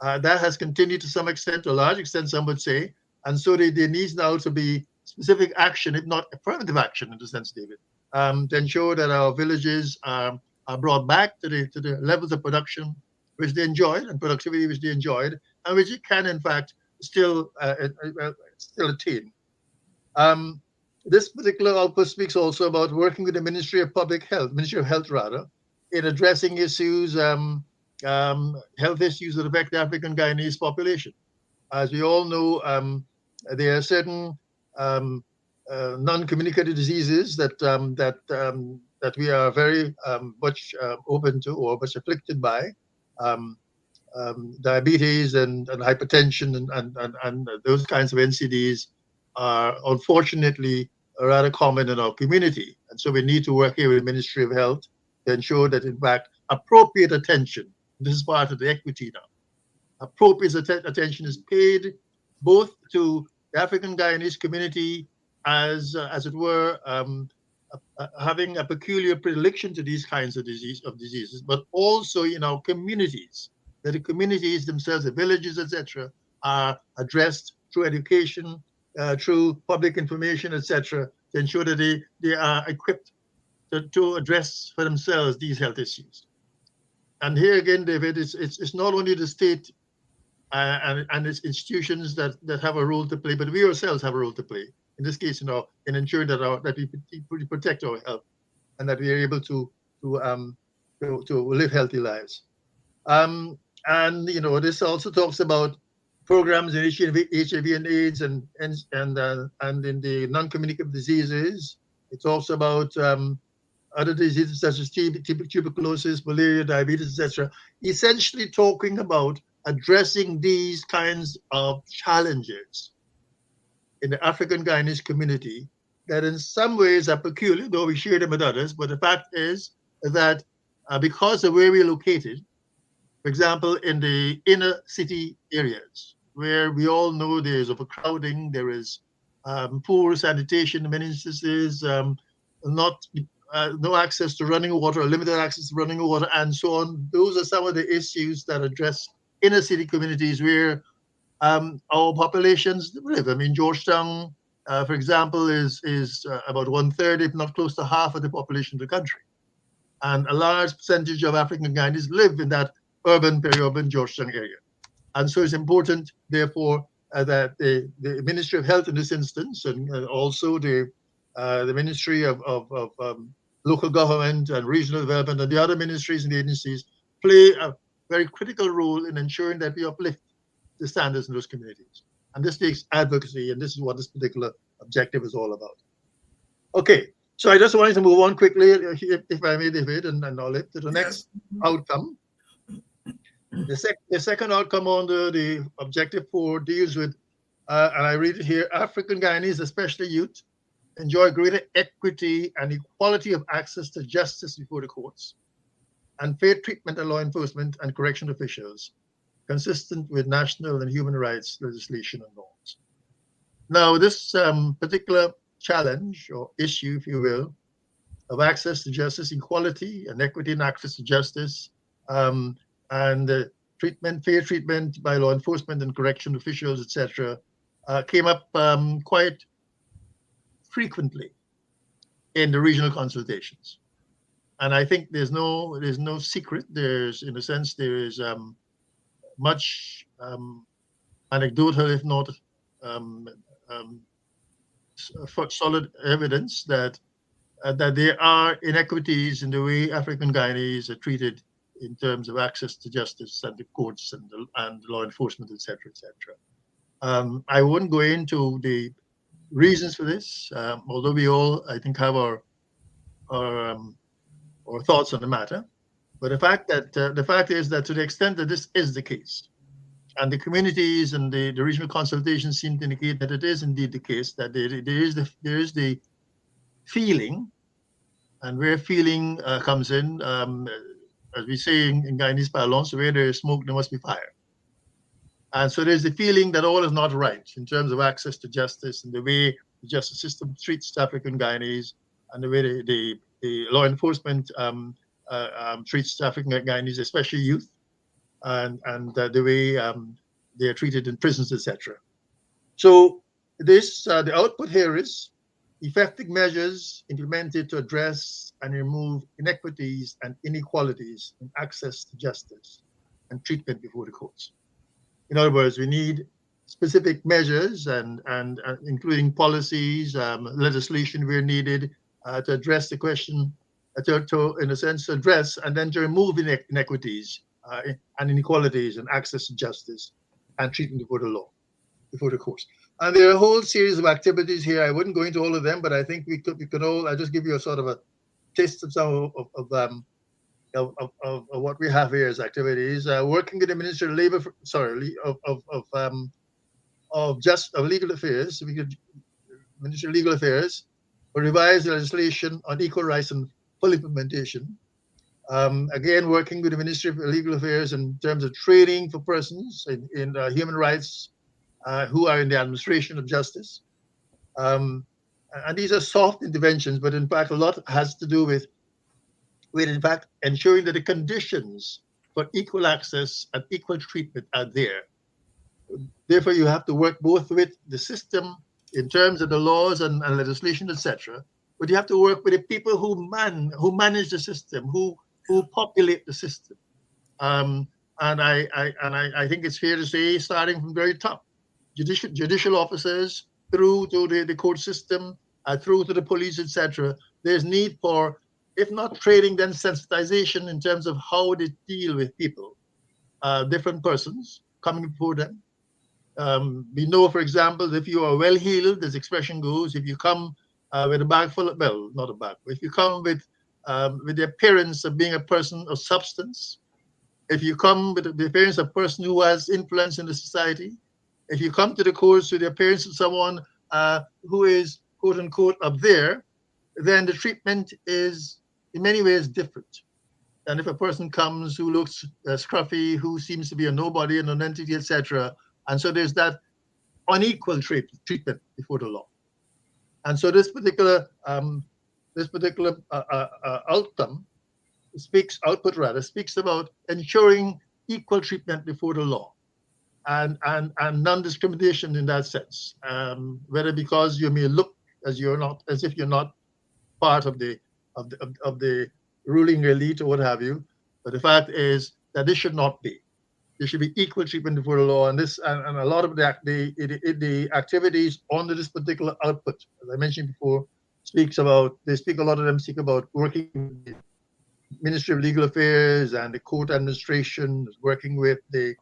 That has continued to some extent, to a large extent, some would say, and so there needs now to be specific action, if not affirmative action, in the sense, David, to ensure that our villages are brought back to the levels of production which they enjoyed and productivity which they enjoyed, and which it can, in fact, still attain. This particular output speaks also about working with the Ministry of Health, in addressing issues, health issues that affect the African Guyanese population. As we all know, there are certain non-communicable diseases that we are very much open to or much afflicted by. Diabetes and hypertension and those kinds of NCDs are unfortunately rather common in our community. And so we need to work here with the Ministry of Health to ensure that, in fact, appropriate attention, this is part of the equity now, appropriate attention is paid both to the African Guyanese community as it were, having a peculiar predilection to these kinds of diseases, but also in our communities, that the communities themselves, the villages, etc., are addressed through education, through public information, etc., to ensure that they are equipped to address for themselves these health issues. And here again, David, it's not only the state and its institutions that have a role to play, but we ourselves have a role to play. In this case, in ensuring that we protect our health and that we are able to live healthy lives. And this also talks about programs in HIV and AIDS and in the non-communicable diseases. It talks about other diseases such as tuberculosis, malaria, diabetes, etc. Essentially talking about addressing these kinds of challenges in the African Guyanese community that in some ways are peculiar, though we share them with others. But the fact is that because of where we're located, for example, in the inner city areas, where we all know there is overcrowding, there is poor sanitation in many instances, no access to running water, limited access to running water, and so on. Those are some of the issues that address inner city communities where our populations live. I mean, Georgetown, for example, is about 1/3, if not close to half of the population of the country. And a large percentage of African Guyanese live in that urban, peri-urban Georgetown area. And so it's important, therefore, that the Ministry of Health in this instance, and also the Ministry of Local Government and Regional Development and the other ministries and agencies play a very critical role in ensuring that we uplift the standards in those communities. And this takes advocacy, and this is what this particular objective is all about. Okay, so I just wanted to move on quickly, if I may, David, and Olive, to the next outcome. The second outcome under the objective 4 deals with, and I read it here, African Guyanese, especially youth, enjoy greater equity and equality of access to justice before the courts and fair treatment of law enforcement and correction officials, consistent with national and human rights legislation and norms. Now, this particular challenge or issue, if you will, of access to justice, equality and equity and access to justice, and fair treatment by law enforcement and correction officials, etc., came up quite frequently in the regional consultations. And I think there's no secret. In a sense, there is much anecdotal, if not solid evidence that there are inequities in the way African Guyanese are treated in terms of access to justice and the courts and law enforcement, etc., etc. I wouldn't go into the reasons for this, although we all, I think, have our thoughts on the matter. But the fact is that to the extent that this is the case, and the communities and the regional consultations seem to indicate that it is indeed the case, that there is the feeling, and where feeling comes in, as we say in Guyanese parlance, where there is smoke, there must be fire. And so there's the feeling that all is not right in terms of access to justice and the way the justice system treats African Guyanese and the way the law enforcement treats African Guyanese, especially youth, and the way they are treated in prisons, etc. So the output here is effective measures implemented to address and remove inequities and inequalities in access to justice and treatment before the courts. In other words, we need specific measures and including policies, legislation where needed to address the question, to in a sense address and then to remove inequities and inequalities and access to justice and treatment before the law, before the courts. And there are a whole series of activities here. I wouldn't go into all of them, but I think we could all. I'll just give you a sort of a taste of some of what we have here as activities. Working with the Ministry of Labor, of Legal Affairs, Ministry of Legal Affairs, for revised legislation on equal rights and full implementation, Again, working with the Ministry of Legal Affairs in terms of training for persons in human rights who are in the administration of justice. And these are soft interventions, but in fact, a lot has to do with in fact ensuring that the conditions for equal access and equal treatment are there. Therefore, you have to work both with the system in terms of the laws and legislation, etc. But you have to work with the people who manage the system, who populate the system. And I think it's fair to say, starting from very top, judicial officers through to the court system, through to the police, etc. There's need for, if not training, then sensitization in terms of how they deal with people, different persons coming before them. We know, for example, if you are well heeled, as expression goes, if you come with a bag full of, well, not a bag, but if you come with the appearance of being a person of substance, if you come with the appearance of a person who has influence in the society, if you come to the courts with the appearance of someone who is, quote unquote, up there, then the treatment is in many ways different than if a person comes who looks scruffy, who seems to be a nobody, an entity, etc. And so there's that unequal treatment before the law. And so this particular output speaks about ensuring equal treatment before the law and non-discrimination in that sense, whether because you may look as if you're not part of the ruling elite or what have you, but the fact is that this should not be. There should be equal treatment before the law, and a lot of the activities under this particular output, as I mentioned before, a lot of them speak about working with the Ministry of Legal Affairs and the court administration, working with the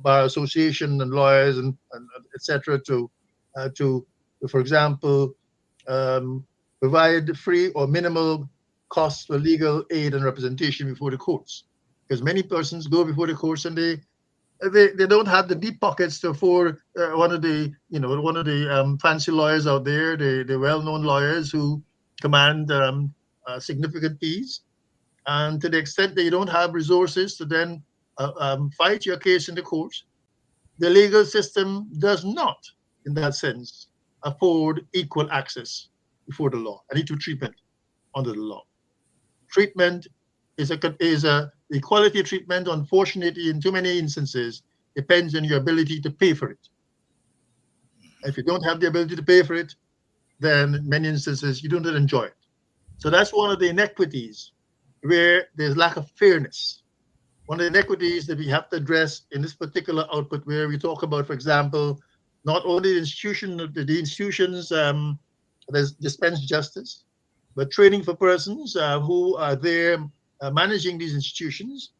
bar association and lawyers and etc. to, for example, provide free or minimal costs for legal aid and representation before the courts, because many persons go before the courts and they don't have the deep pockets to afford one of the fancy lawyers out there, the well-known lawyers who command significant fees. And to the extent that you don't have resources to then fight your case in the courts, the legal system does not, in that sense, afford equal access before the law and equal treatment under the law. Treatment is a equality of treatment, unfortunately, in too many instances, depends on your ability to pay for it. If you don't have the ability to pay for it, then in many instances you don't enjoy it. So that's one of the inequities where there's lack of fairness. One of the inequities that we have to address in this particular output, where we talk about, for example, not only the institutions that dispense justice, but training for persons who are there managing these institutions,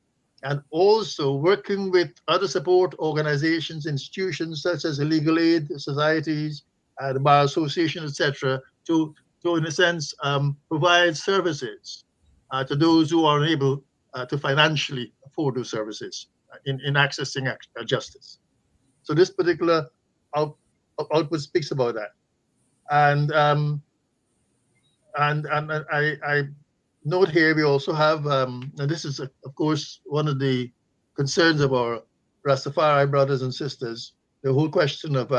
and also working with other support organizations, institutions such as the legal aid societies, the bar association, etc., to in a sense provide services to those who are unable to financially afford those services in accessing justice. So this particular output speaks about that, and I note here we also have, and this is of course one of the concerns of our Rastafari brothers and sisters, the whole question of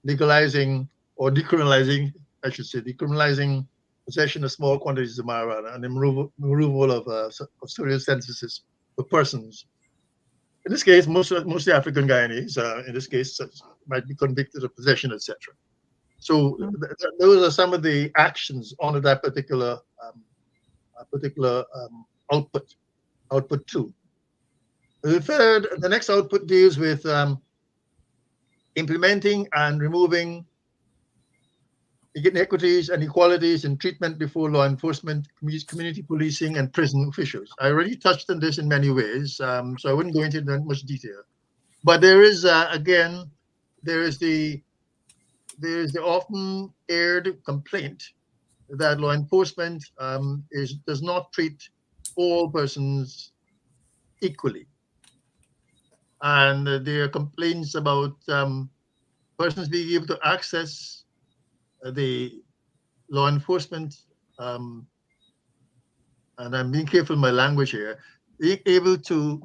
legalizing or decriminalizing, I should say, decriminalizing possession of small quantities of marijuana and the removal of serious sentences for persons. In this case, mostly African Guyanese, in this case, might be convicted of possession, etc. So those are some of the actions under that particular output 2. The next output deals with implementing and removing inequities and equalities in treatment before law enforcement, community policing, and prison officials. I already touched on this in many ways, so I wouldn't go into that much detail. But there is again, there is the often aired complaint that law enforcement does not treat all persons equally, and there are complaints about persons being able to access the law enforcement and I'm being careful in my language here, being able to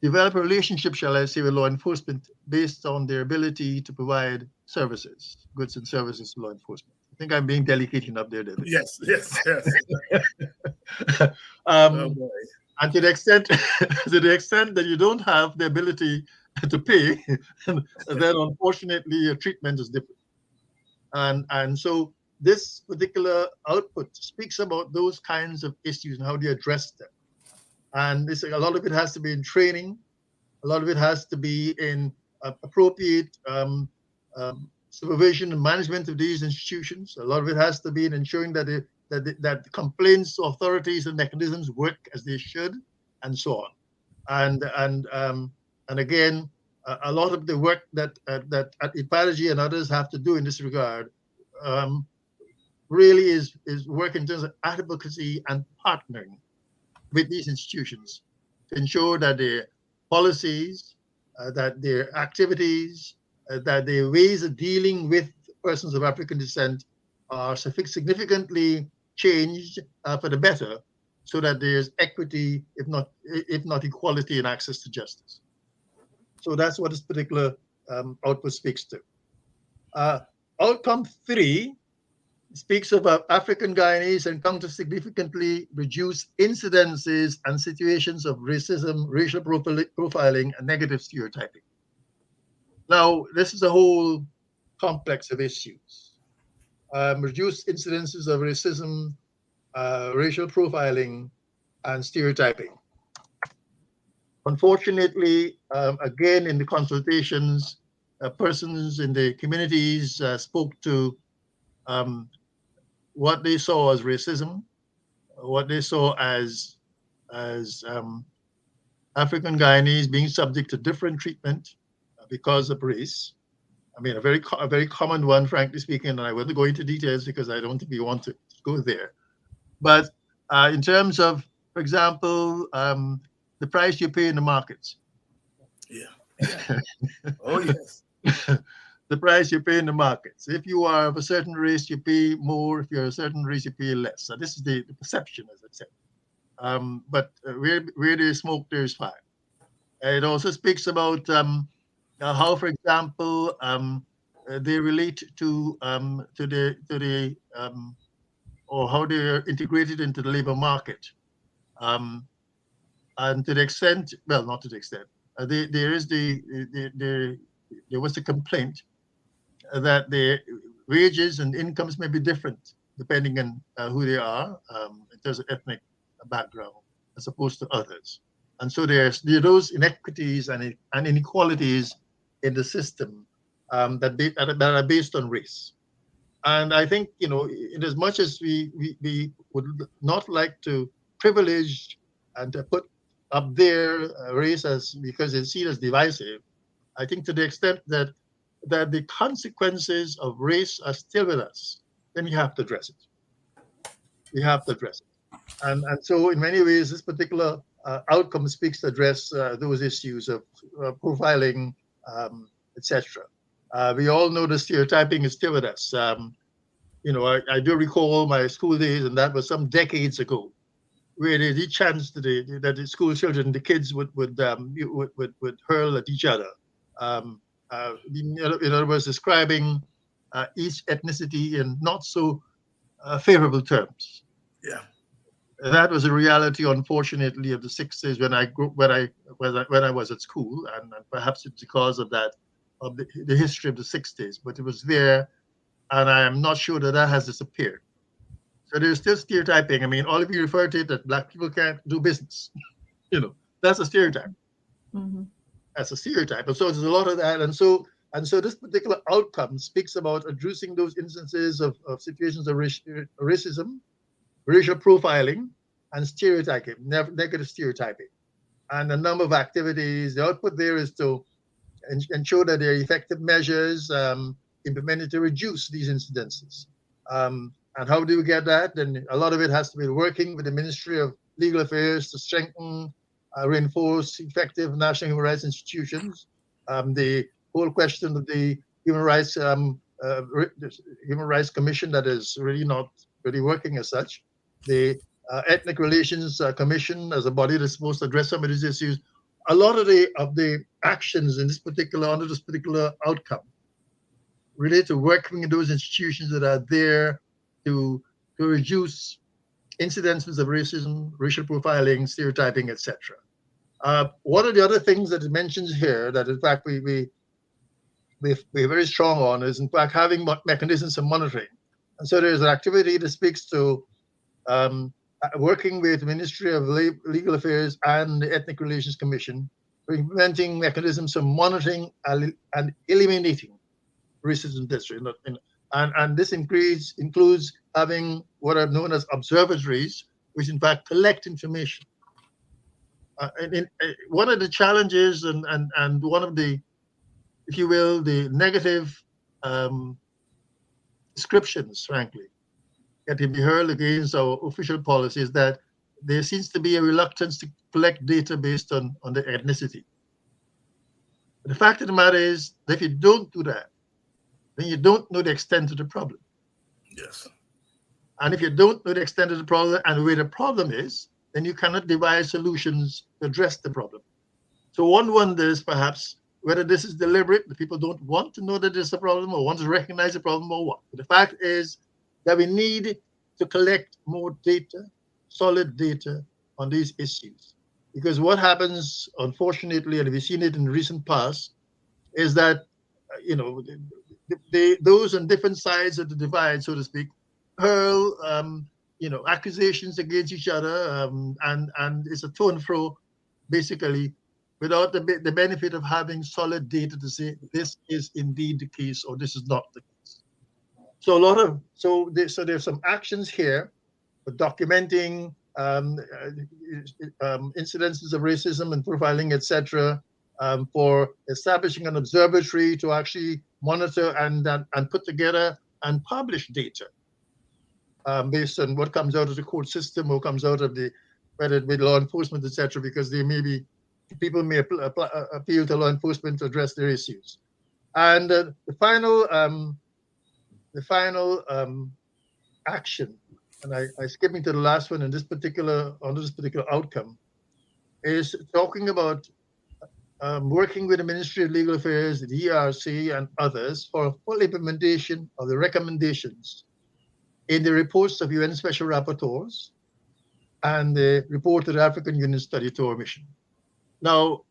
develop a relationship, shall I say, with law enforcement based on their ability to provide services, goods and services to law enforcement. I think I'm being delicate enough there, David. Yes, yes, yes. Oh um, boy. and to the extent that you don't have the ability to pay, then unfortunately your treatment is different. And so this particular output speaks about those kinds of issues and how do you address them. And a lot of it has to be in training. A lot of it has to be in appropriate supervision and management of these institutions. A lot of it has to be in ensuring that that complaints authorities and mechanisms work as they should, and so on. And again, a lot of the work that Ipalaji and others have to do in this regard really is work in terms of advocacy and partnering with these institutions to ensure that their policies, that their activities, that their ways of dealing with persons of African descent are significantly changed for the better, so that there's equity, if not equality, in access to justice. So that's what this particular output speaks to. Outcome 3 speaks about African Guyanese encounter significantly reduced incidences and situations of racism, racial profiling, and negative stereotyping. Now, this is a whole complex of issues. Reduced incidences of racism, racial profiling, and stereotyping. Unfortunately, again, in the consultations, persons in the communities spoke to what they saw as racism, what they saw as African Guyanese being subject to different treatment because of race. I mean, a very common one, frankly speaking, and I won't go into details because I don't think we want to go there. But in terms of, for example, the price you pay in the markets. Yeah. Oh yes. The price you pay in the markets. If you are of a certain race, you pay more. If you're a certain race, you pay less. So this is the perception, as I said. But where there's smoke, there's fire. It also speaks about how, for example, they relate to the or how they are integrated into the labor market, and to the extent, well, not to the extent, there was a complaint that their wages and incomes may be different depending on who they are in terms of ethnic background as opposed to others. And so there are those inequities and inequalities in the system that are based on race. And I think, in as much as we would not like to privilege and to put up their race because it's seen as divisive, I think to the extent that the consequences of race are still with us, then you have to address it. You have to address it. And so in many ways, this particular outcome speaks to address those issues of profiling, etc. We all know the stereotyping is still with us. I do recall my school days, and that was some decades ago, where they did chance that the school children, the kids would hurl at each other. In other words, describing each ethnicity in not so favorable terms. Yeah. That was a reality, unfortunately, of the 60s when I was at school, and perhaps it's because of that, of the history of the 60s, but it was there, and I am not sure that has disappeared. So there's still stereotyping. I mean, all of you refer to it that Black people can't do business. That's a stereotype. Mm-hmm. That's a stereotype. And so there's a lot of that. And so this particular outcome speaks about addressing those instances of situations of racism, racial profiling, and stereotyping, negative stereotyping. And a number of activities. The output there is to ensure that there are effective measures implemented to reduce these incidences. And how do we get that? Then a lot of it has to be working with the Ministry of Legal Affairs to strengthen, reinforce effective national human rights institutions. The whole question of the Human Rights Commission that is really not really working as such. the Ethnic Relations Commission as a body that's supposed to address some of these issues. A lot of the actions in this particular under this particular outcome relate to working in those institutions that are there to reduce incidences of racism, racial profiling, stereotyping, etc. One of the other things that it mentions here that in fact we're very strong on is in fact having mechanisms of monitoring. And so there's an activity that speaks to working with the Ministry of Legal Affairs and the Ethnic Relations Commission for implementing mechanisms of monitoring and eliminating racism district. And this includes having what are known as observatories, which in fact collect information. One of the challenges and one of the, if you will, the negative descriptions, frankly, that can be hurled against our official policies that there seems to be a reluctance to collect data based on the ethnicity. But the fact of the matter is that if you don't do that, then you don't know the extent of the problem. Yes. And if you don't know the extent of the problem and where the problem is, then you cannot devise solutions to address the problem. So one wonders perhaps whether this is deliberate, the people don't want to know that there's a problem or want to recognize the problem or what. But the fact is that we need to collect more data, solid data on these issues. Because what happens, unfortunately, and we've seen it in the recent past, is that, those on different sides of the divide, so to speak, hurl, accusations against each other, and it's a to and fro, basically, without the benefit of having solid data to say this is indeed the case or this is not the case. So there's some actions here for documenting incidences of racism and profiling, etc., for establishing an observatory to actually monitor and put together and publish data based on what comes out of the court system or comes out of whether it be law enforcement, etc., because people may appeal to law enforcement to address their issues. And the final action, and I skipping to the last one on this particular outcome, is talking about working with the Ministry of Legal Affairs, the ERC, and others for a full implementation of the recommendations in the reports of UN Special Rapporteurs and the report of the African Union Study Tour Mission. Now,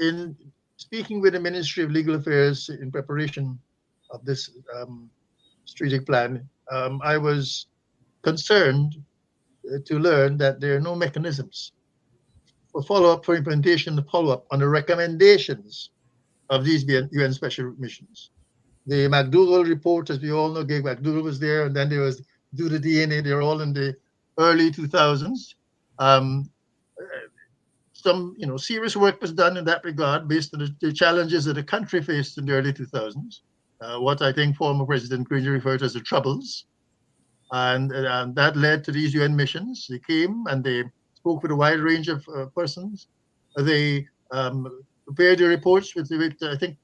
in speaking with the Ministry of Legal Affairs in preparation of this strategic plan, I was concerned to learn that there are no mechanisms for follow-up, for implementation and follow-up on the recommendations of these UN special missions. The McDougall report, as we all know, Gig McDougall was there, and then there was Do the DNA, they're all in the early 2000s. Some serious work was done in that regard based on the challenges that the country faced in the early 2000s, what I think former President Green referred to as the Troubles. And that led to these UN missions. They came and they spoke with a wide range of persons. They prepared the reports with I think,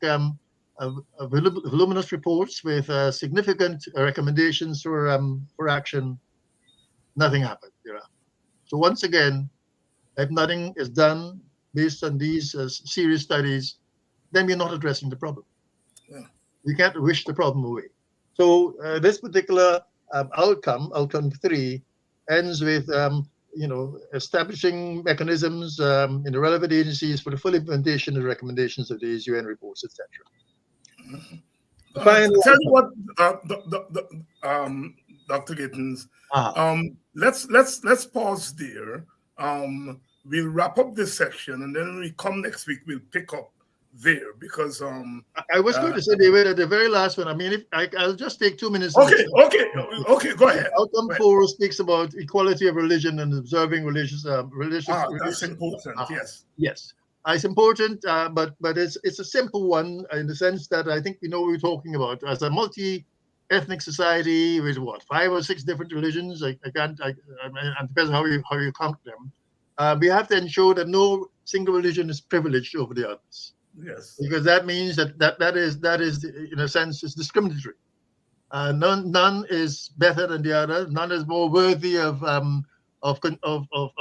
voluminous reports with significant recommendations for action. Nothing happened. So once again, if nothing is done based on these serious studies, then we're not addressing the problem. Yeah. We can't wish the problem away. So this particular outcome 3, ends with establishing mechanisms in the relevant agencies for the full implementation of the recommendations of these UN reports, etc. Tell you what, Dr. Gittins, let's pause there. We'll wrap up this section, and then when we come next week, we'll pick up there because I was going to say, David, at the very last one. I mean, I'll just take 2 minutes. Okay, go ahead. Outcome 4 speaks about equality of religion and observing religious. That's important. Yes, it's important, but it's a simple one in the sense that I think we know what we're talking about. As a multi-ethnic society with 5 or 6 different religions, and depends on how you count them. We have to ensure that no single religion is privileged over the others. Yes, because that means that is in a sense is discriminatory. None is better than the other. None is more worthy of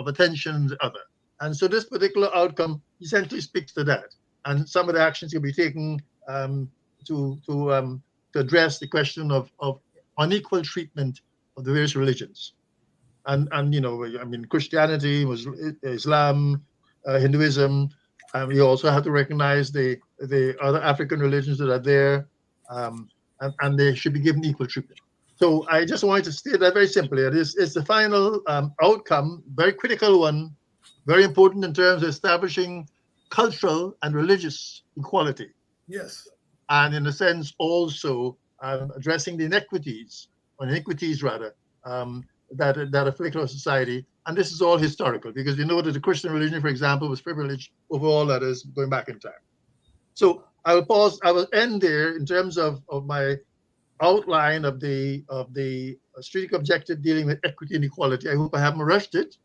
attention than the other. And so this particular outcome essentially speaks to that. And some of the actions will be taken to address the question of unequal treatment of the various religions. And you know, I mean, Christianity, Islam, Hinduism. We also have to recognize the other African religions that are there, and they should be given equal treatment. So I just wanted to state that very simply. It is the final outcome, very critical one, very important in terms of establishing cultural and religious equality. Yes. And in a sense, also addressing the iniquities rather, that afflict our society. And this is all historical, because we know that the Christian religion, for example, was privileged over all others going back in time. So I will pause. I will end there in terms of my outline of the strategic objective dealing with equity and equality. I hope I haven't rushed it.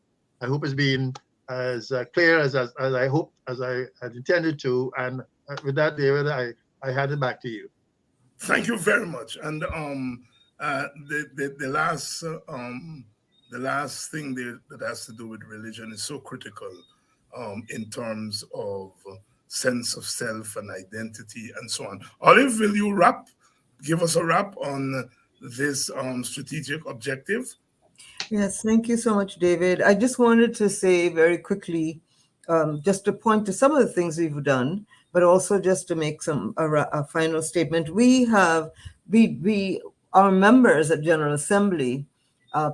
I hope it's been as clear as I hoped, as I had intended to. And with that, David, I hand it back to you. Thank you very much. And the last thing that has to do with religion is so critical in terms of sense of self and identity and so on. Olive, will you give us a wrap on this strategic objective? Yes, thank you so much, David. I just wanted to say very quickly, just to point to some of the things we've done, but also just to make a final statement. Our members at General Assembly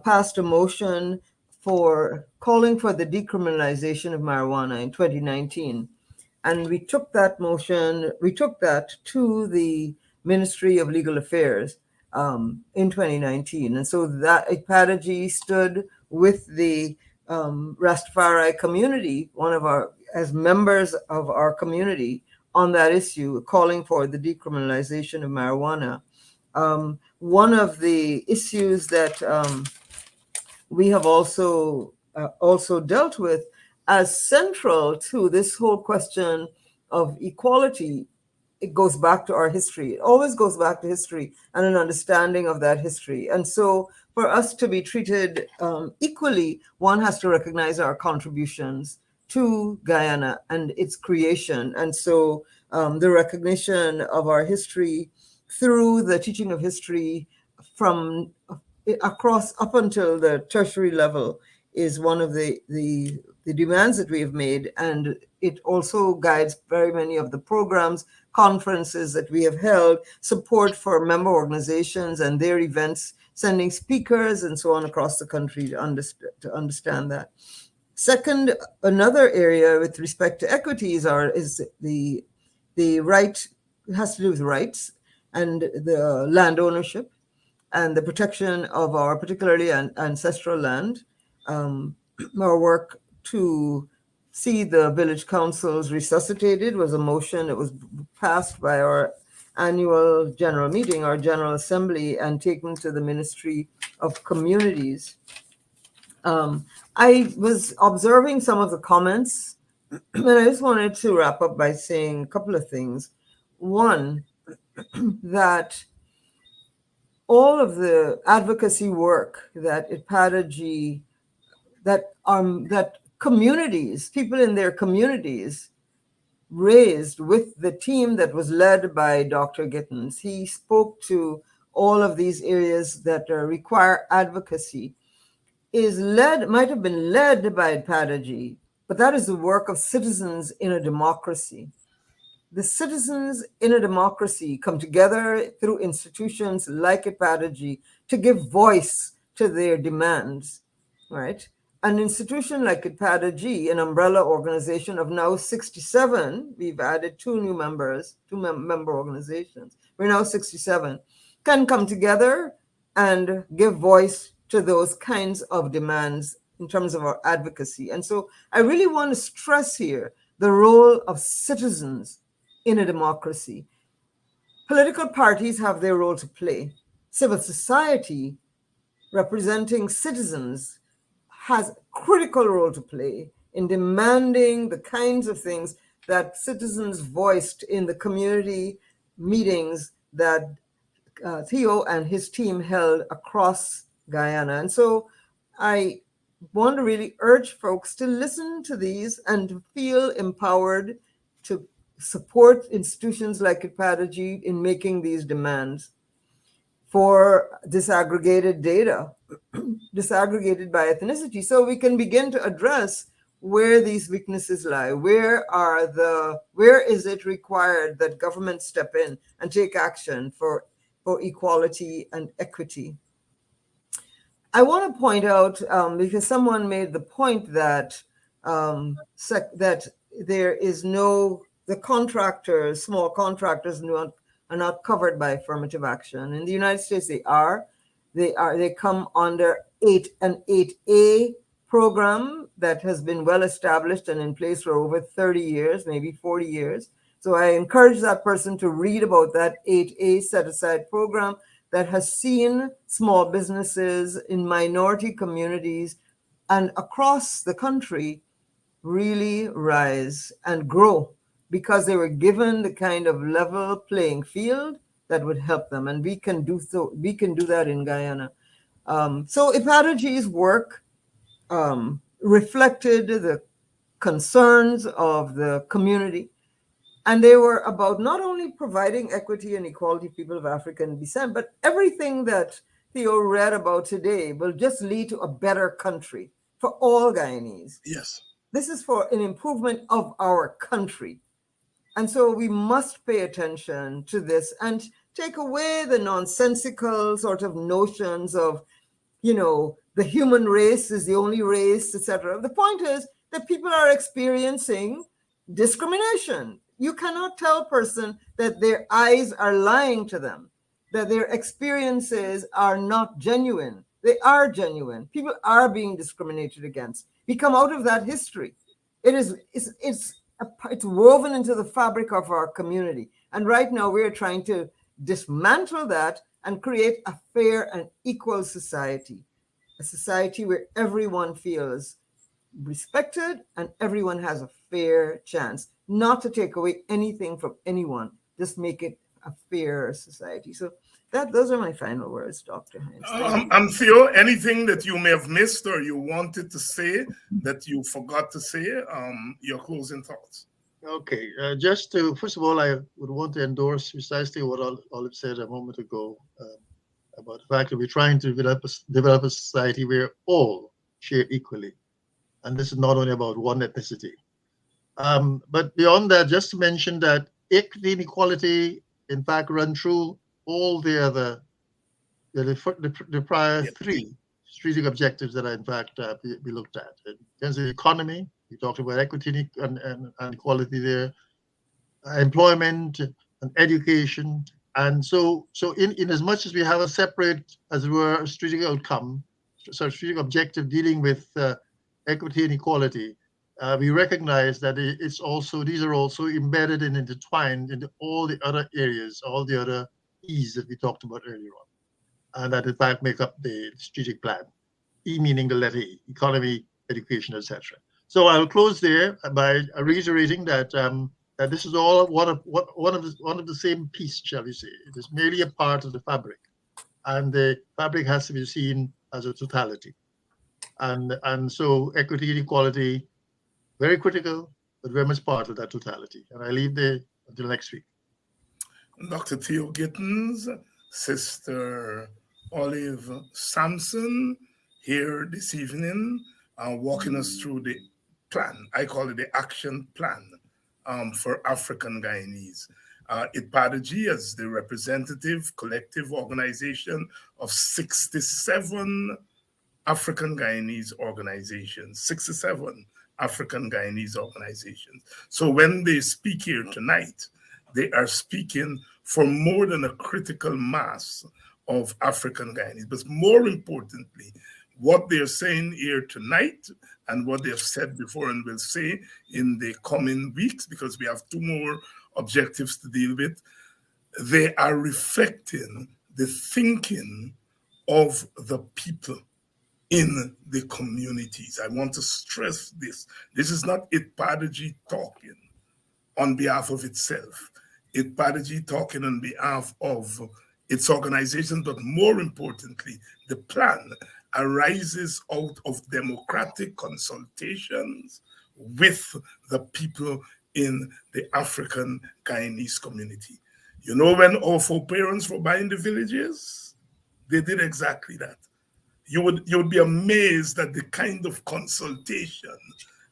passed a motion for calling for the decriminalization of marijuana in 2019. And we took that to the Ministry of Legal Affairs in 2019. And so that Ipadaji stood with the Rastafari community, as members of our community, on that issue, calling for the decriminalization of marijuana. One of the issues that we have also dealt with as central to this whole question of equality, it goes back to our history. It always goes back to history and an understanding of that history. And so for us to be treated equally, one has to recognize our contributions to Guyana and its creation. And so the recognition of our history through the teaching of history from across up until the tertiary level is one of the demands that we have made. And it also guides very many of the programs, conferences that we have held, support for member organizations and their events, sending speakers and so on across the country to understand that. Second, another area with respect to equities is the right, it has to do with rights and the land ownership and the protection of our particularly ancestral land. Our work to see the village councils resuscitated was a motion that was passed by our annual general meeting, our General Assembly, and taken to the Ministry of Communities. I was observing some of the comments, and I just wanted to wrap up by saying a couple of things. One, that all of the advocacy work that Ipadaji, that communities, people in their communities raised with the team that was led by Dr. Gittins. He spoke to all of these areas that require advocacy, might have been led by Ipadaji, but that is the work of citizens in a democracy. The citizens in a democracy come together through institutions like Ipadaji to give voice to their demands, right? An institution like Ipadaji, an umbrella organization of now 67, we've added two member organizations, we're now 67, can come together and give voice to those kinds of demands in terms of our advocacy. And so I really want to stress here the role of citizens in a democracy. Political parties have their role to play. Civil society, representing citizens, has a critical role to play in demanding the kinds of things that citizens voiced in the community meetings that Theo and his team held across Guyana. And so I want to really urge folks to listen to these and to feel empowered to support institutions like IPADG in making these demands for disaggregated data, disaggregated by ethnicity, so we can begin to address where these weaknesses lie. Where is it required that governments step in and take action for equality and equity? I want to point out, because someone made the point that that there is the contractors, small contractors, are not covered by affirmative action. In the United States, they come under an 8A program that has been well established and in place for over 30 years, maybe 40 years. So I encourage that person to read about that 8A set aside program that has seen small businesses in minority communities and across the country really rise and grow because they were given the kind of level playing field that would help them. And we can do so. We can do that in Guyana. So IPADG's work reflected the concerns of the community. And they were about not only providing equity and equality to people of African descent, but everything that Theo read about today will just lead to a better country for all Guyanese. Yes. This is for an improvement of our country. And so we must pay attention to this and take away the nonsensical sort of notions of, the human race is the only race, etc. The point is that people are experiencing discrimination. You cannot tell a person that their eyes are lying to them, that their experiences are not genuine. They are genuine. People are being discriminated against. We come out of that history. It's woven into the fabric of our community. And right now we are trying to dismantle that and create a fair and equal society, a society where everyone feels respected and everyone has a fair chance, not to take away anything from anyone, just make it a fair society. So those are my final words, Dr. Hines. Theo, anything that you may have missed or you wanted to say that you forgot to say, your closing thoughts. Okay, just to, first of all, I would want to endorse precisely what Olive said a moment ago about the fact that we're trying to develop a society where all share equally. And this is not only about one ethnicity. But beyond that, just to mention that equity and equality, in fact, run through all the prior three strategic objectives that are, in fact, we looked at. In terms of the economy, we talked about equity and equality there, employment and education. And so in as much as we have a separate, as it were, strategic outcome, strategic objective dealing with equity and equality, we recognize that these are also embedded and intertwined into all the other areas, all the other E's that we talked about earlier on, and that in fact make up the strategic plan. E meaning the letter E, economy, education, etc. So I'll close there by reiterating that that this is all one of the same piece, shall we say. It is merely a part of the fabric, and the fabric has to be seen as a totality. And so equity and equality, very critical, but very much part of that totality. And I leave there until next week. Dr. Theo Gittins, Sister Olive Sampson, here this evening, walking us through the plan. I call it the action plan for African Guyanese. IPADG as the representative collective organization of 67 African Guyanese organizations, 67 African Guyanese organizations. So when they speak here tonight, they are speaking for more than a critical mass of African Guyanese. But more importantly, what they're saying here tonight and what they've said before and will say in the coming weeks, because we have 2 more objectives to deal with, they are reflecting the thinking of the people in the communities. I want to stress this. This is not IPADG talking on behalf of itself. IPADG talking on behalf of its organization, but more importantly, the plan arises out of democratic consultations with the people in the African Guyanese community. You know, when our foreparents were buying the villages, they did exactly that. You would be amazed at the kind of consultation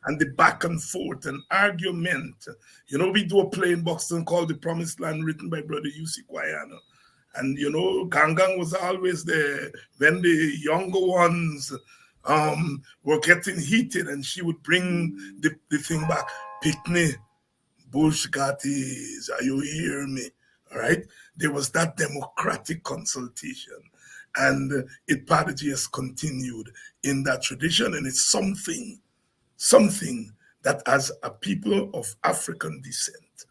and the back and forth and argument. You know, we do a play in Boston called The Promised Land, written by Brother U.C. Guayana. And, you know, Gangang was always there when the younger ones were getting heated, and she would bring the thing back. Picnic, Bush Gatties, are you hear me? All right? There was that democratic consultation. And Ipadaji has continued in that tradition, and it's something that as a people of African descent,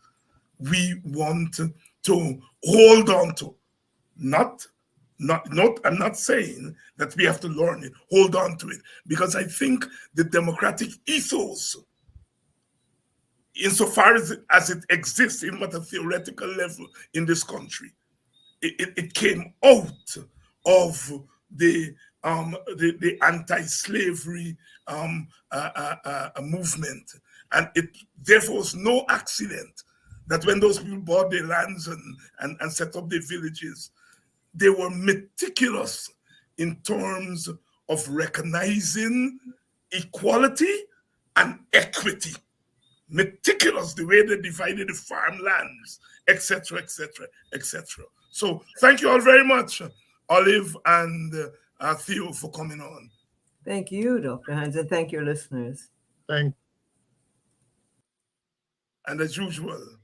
we want to hold on to. I'm not saying that we have to learn it, hold on to it, because I think the democratic ethos, insofar as it exists, even at a theoretical level in this country, it came out of the anti-slavery movement, and it therefore was no accident that when those people bought their lands and set up their villages, they were meticulous in terms of recognizing equality and equity. Meticulous the way they divided the farmlands, etc., etc., etc. So thank you all very much, Olive and Theo, for coming on. Thank you, Dr. Hines, and thank your listeners. Thank. And as usual,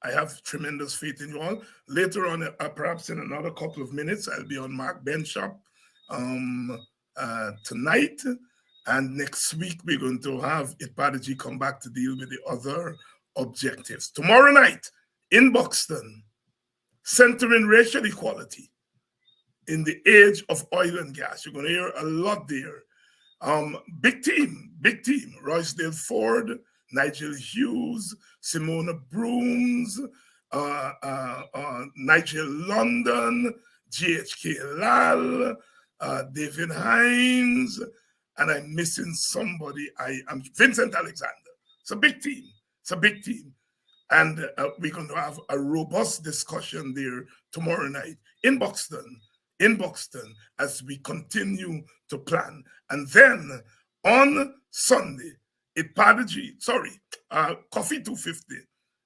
I have tremendous faith in you all. Later on, perhaps in another couple of minutes, I'll be on Mark Benshop tonight. And next week, we're going to have Ipadaji come back to deal with the other objectives. Tomorrow night, in Buxton, centering racial equality in the age of oil and gas. You're going to hear a lot there. Big team. Royce Ford, Nigel Hughes, Simona Brooms, Nigel London, GHK Lal, David Hines, and I'm missing somebody. I'm Vincent Alexander. It's a big team. And we're going to have a robust discussion there tomorrow night in Buxton, as we continue to plan. And then on Sunday, Coffee 250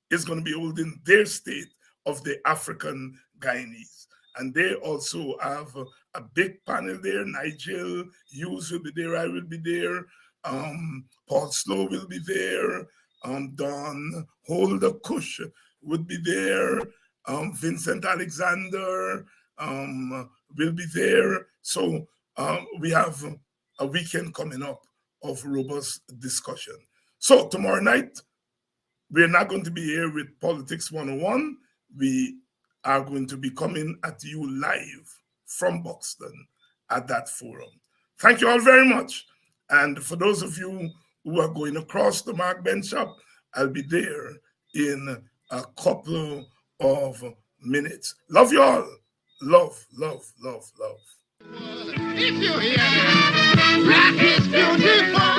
is going to be holding their state of the African Guyanese. And they also have a big panel there. Nigel Hughes will be there. I will be there. Paul Slow will be there. Don Holder Cush would be there. Vincent Alexander will be there. So we have a weekend coming up of robust discussion. So tomorrow night, we're not going to be here with Politics 101. We are going to be coming at you live from Buxton at that forum. Thank you all very much. And for those of you who are going across the Mark Benshop, I'll be there in a couple of minutes. Love you all. Love. If you hear that, black is beautiful.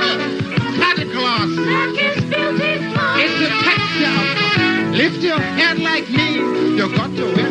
Santa Claus. Black is beautiful. It's a textile. Lift your head like me. You got to wear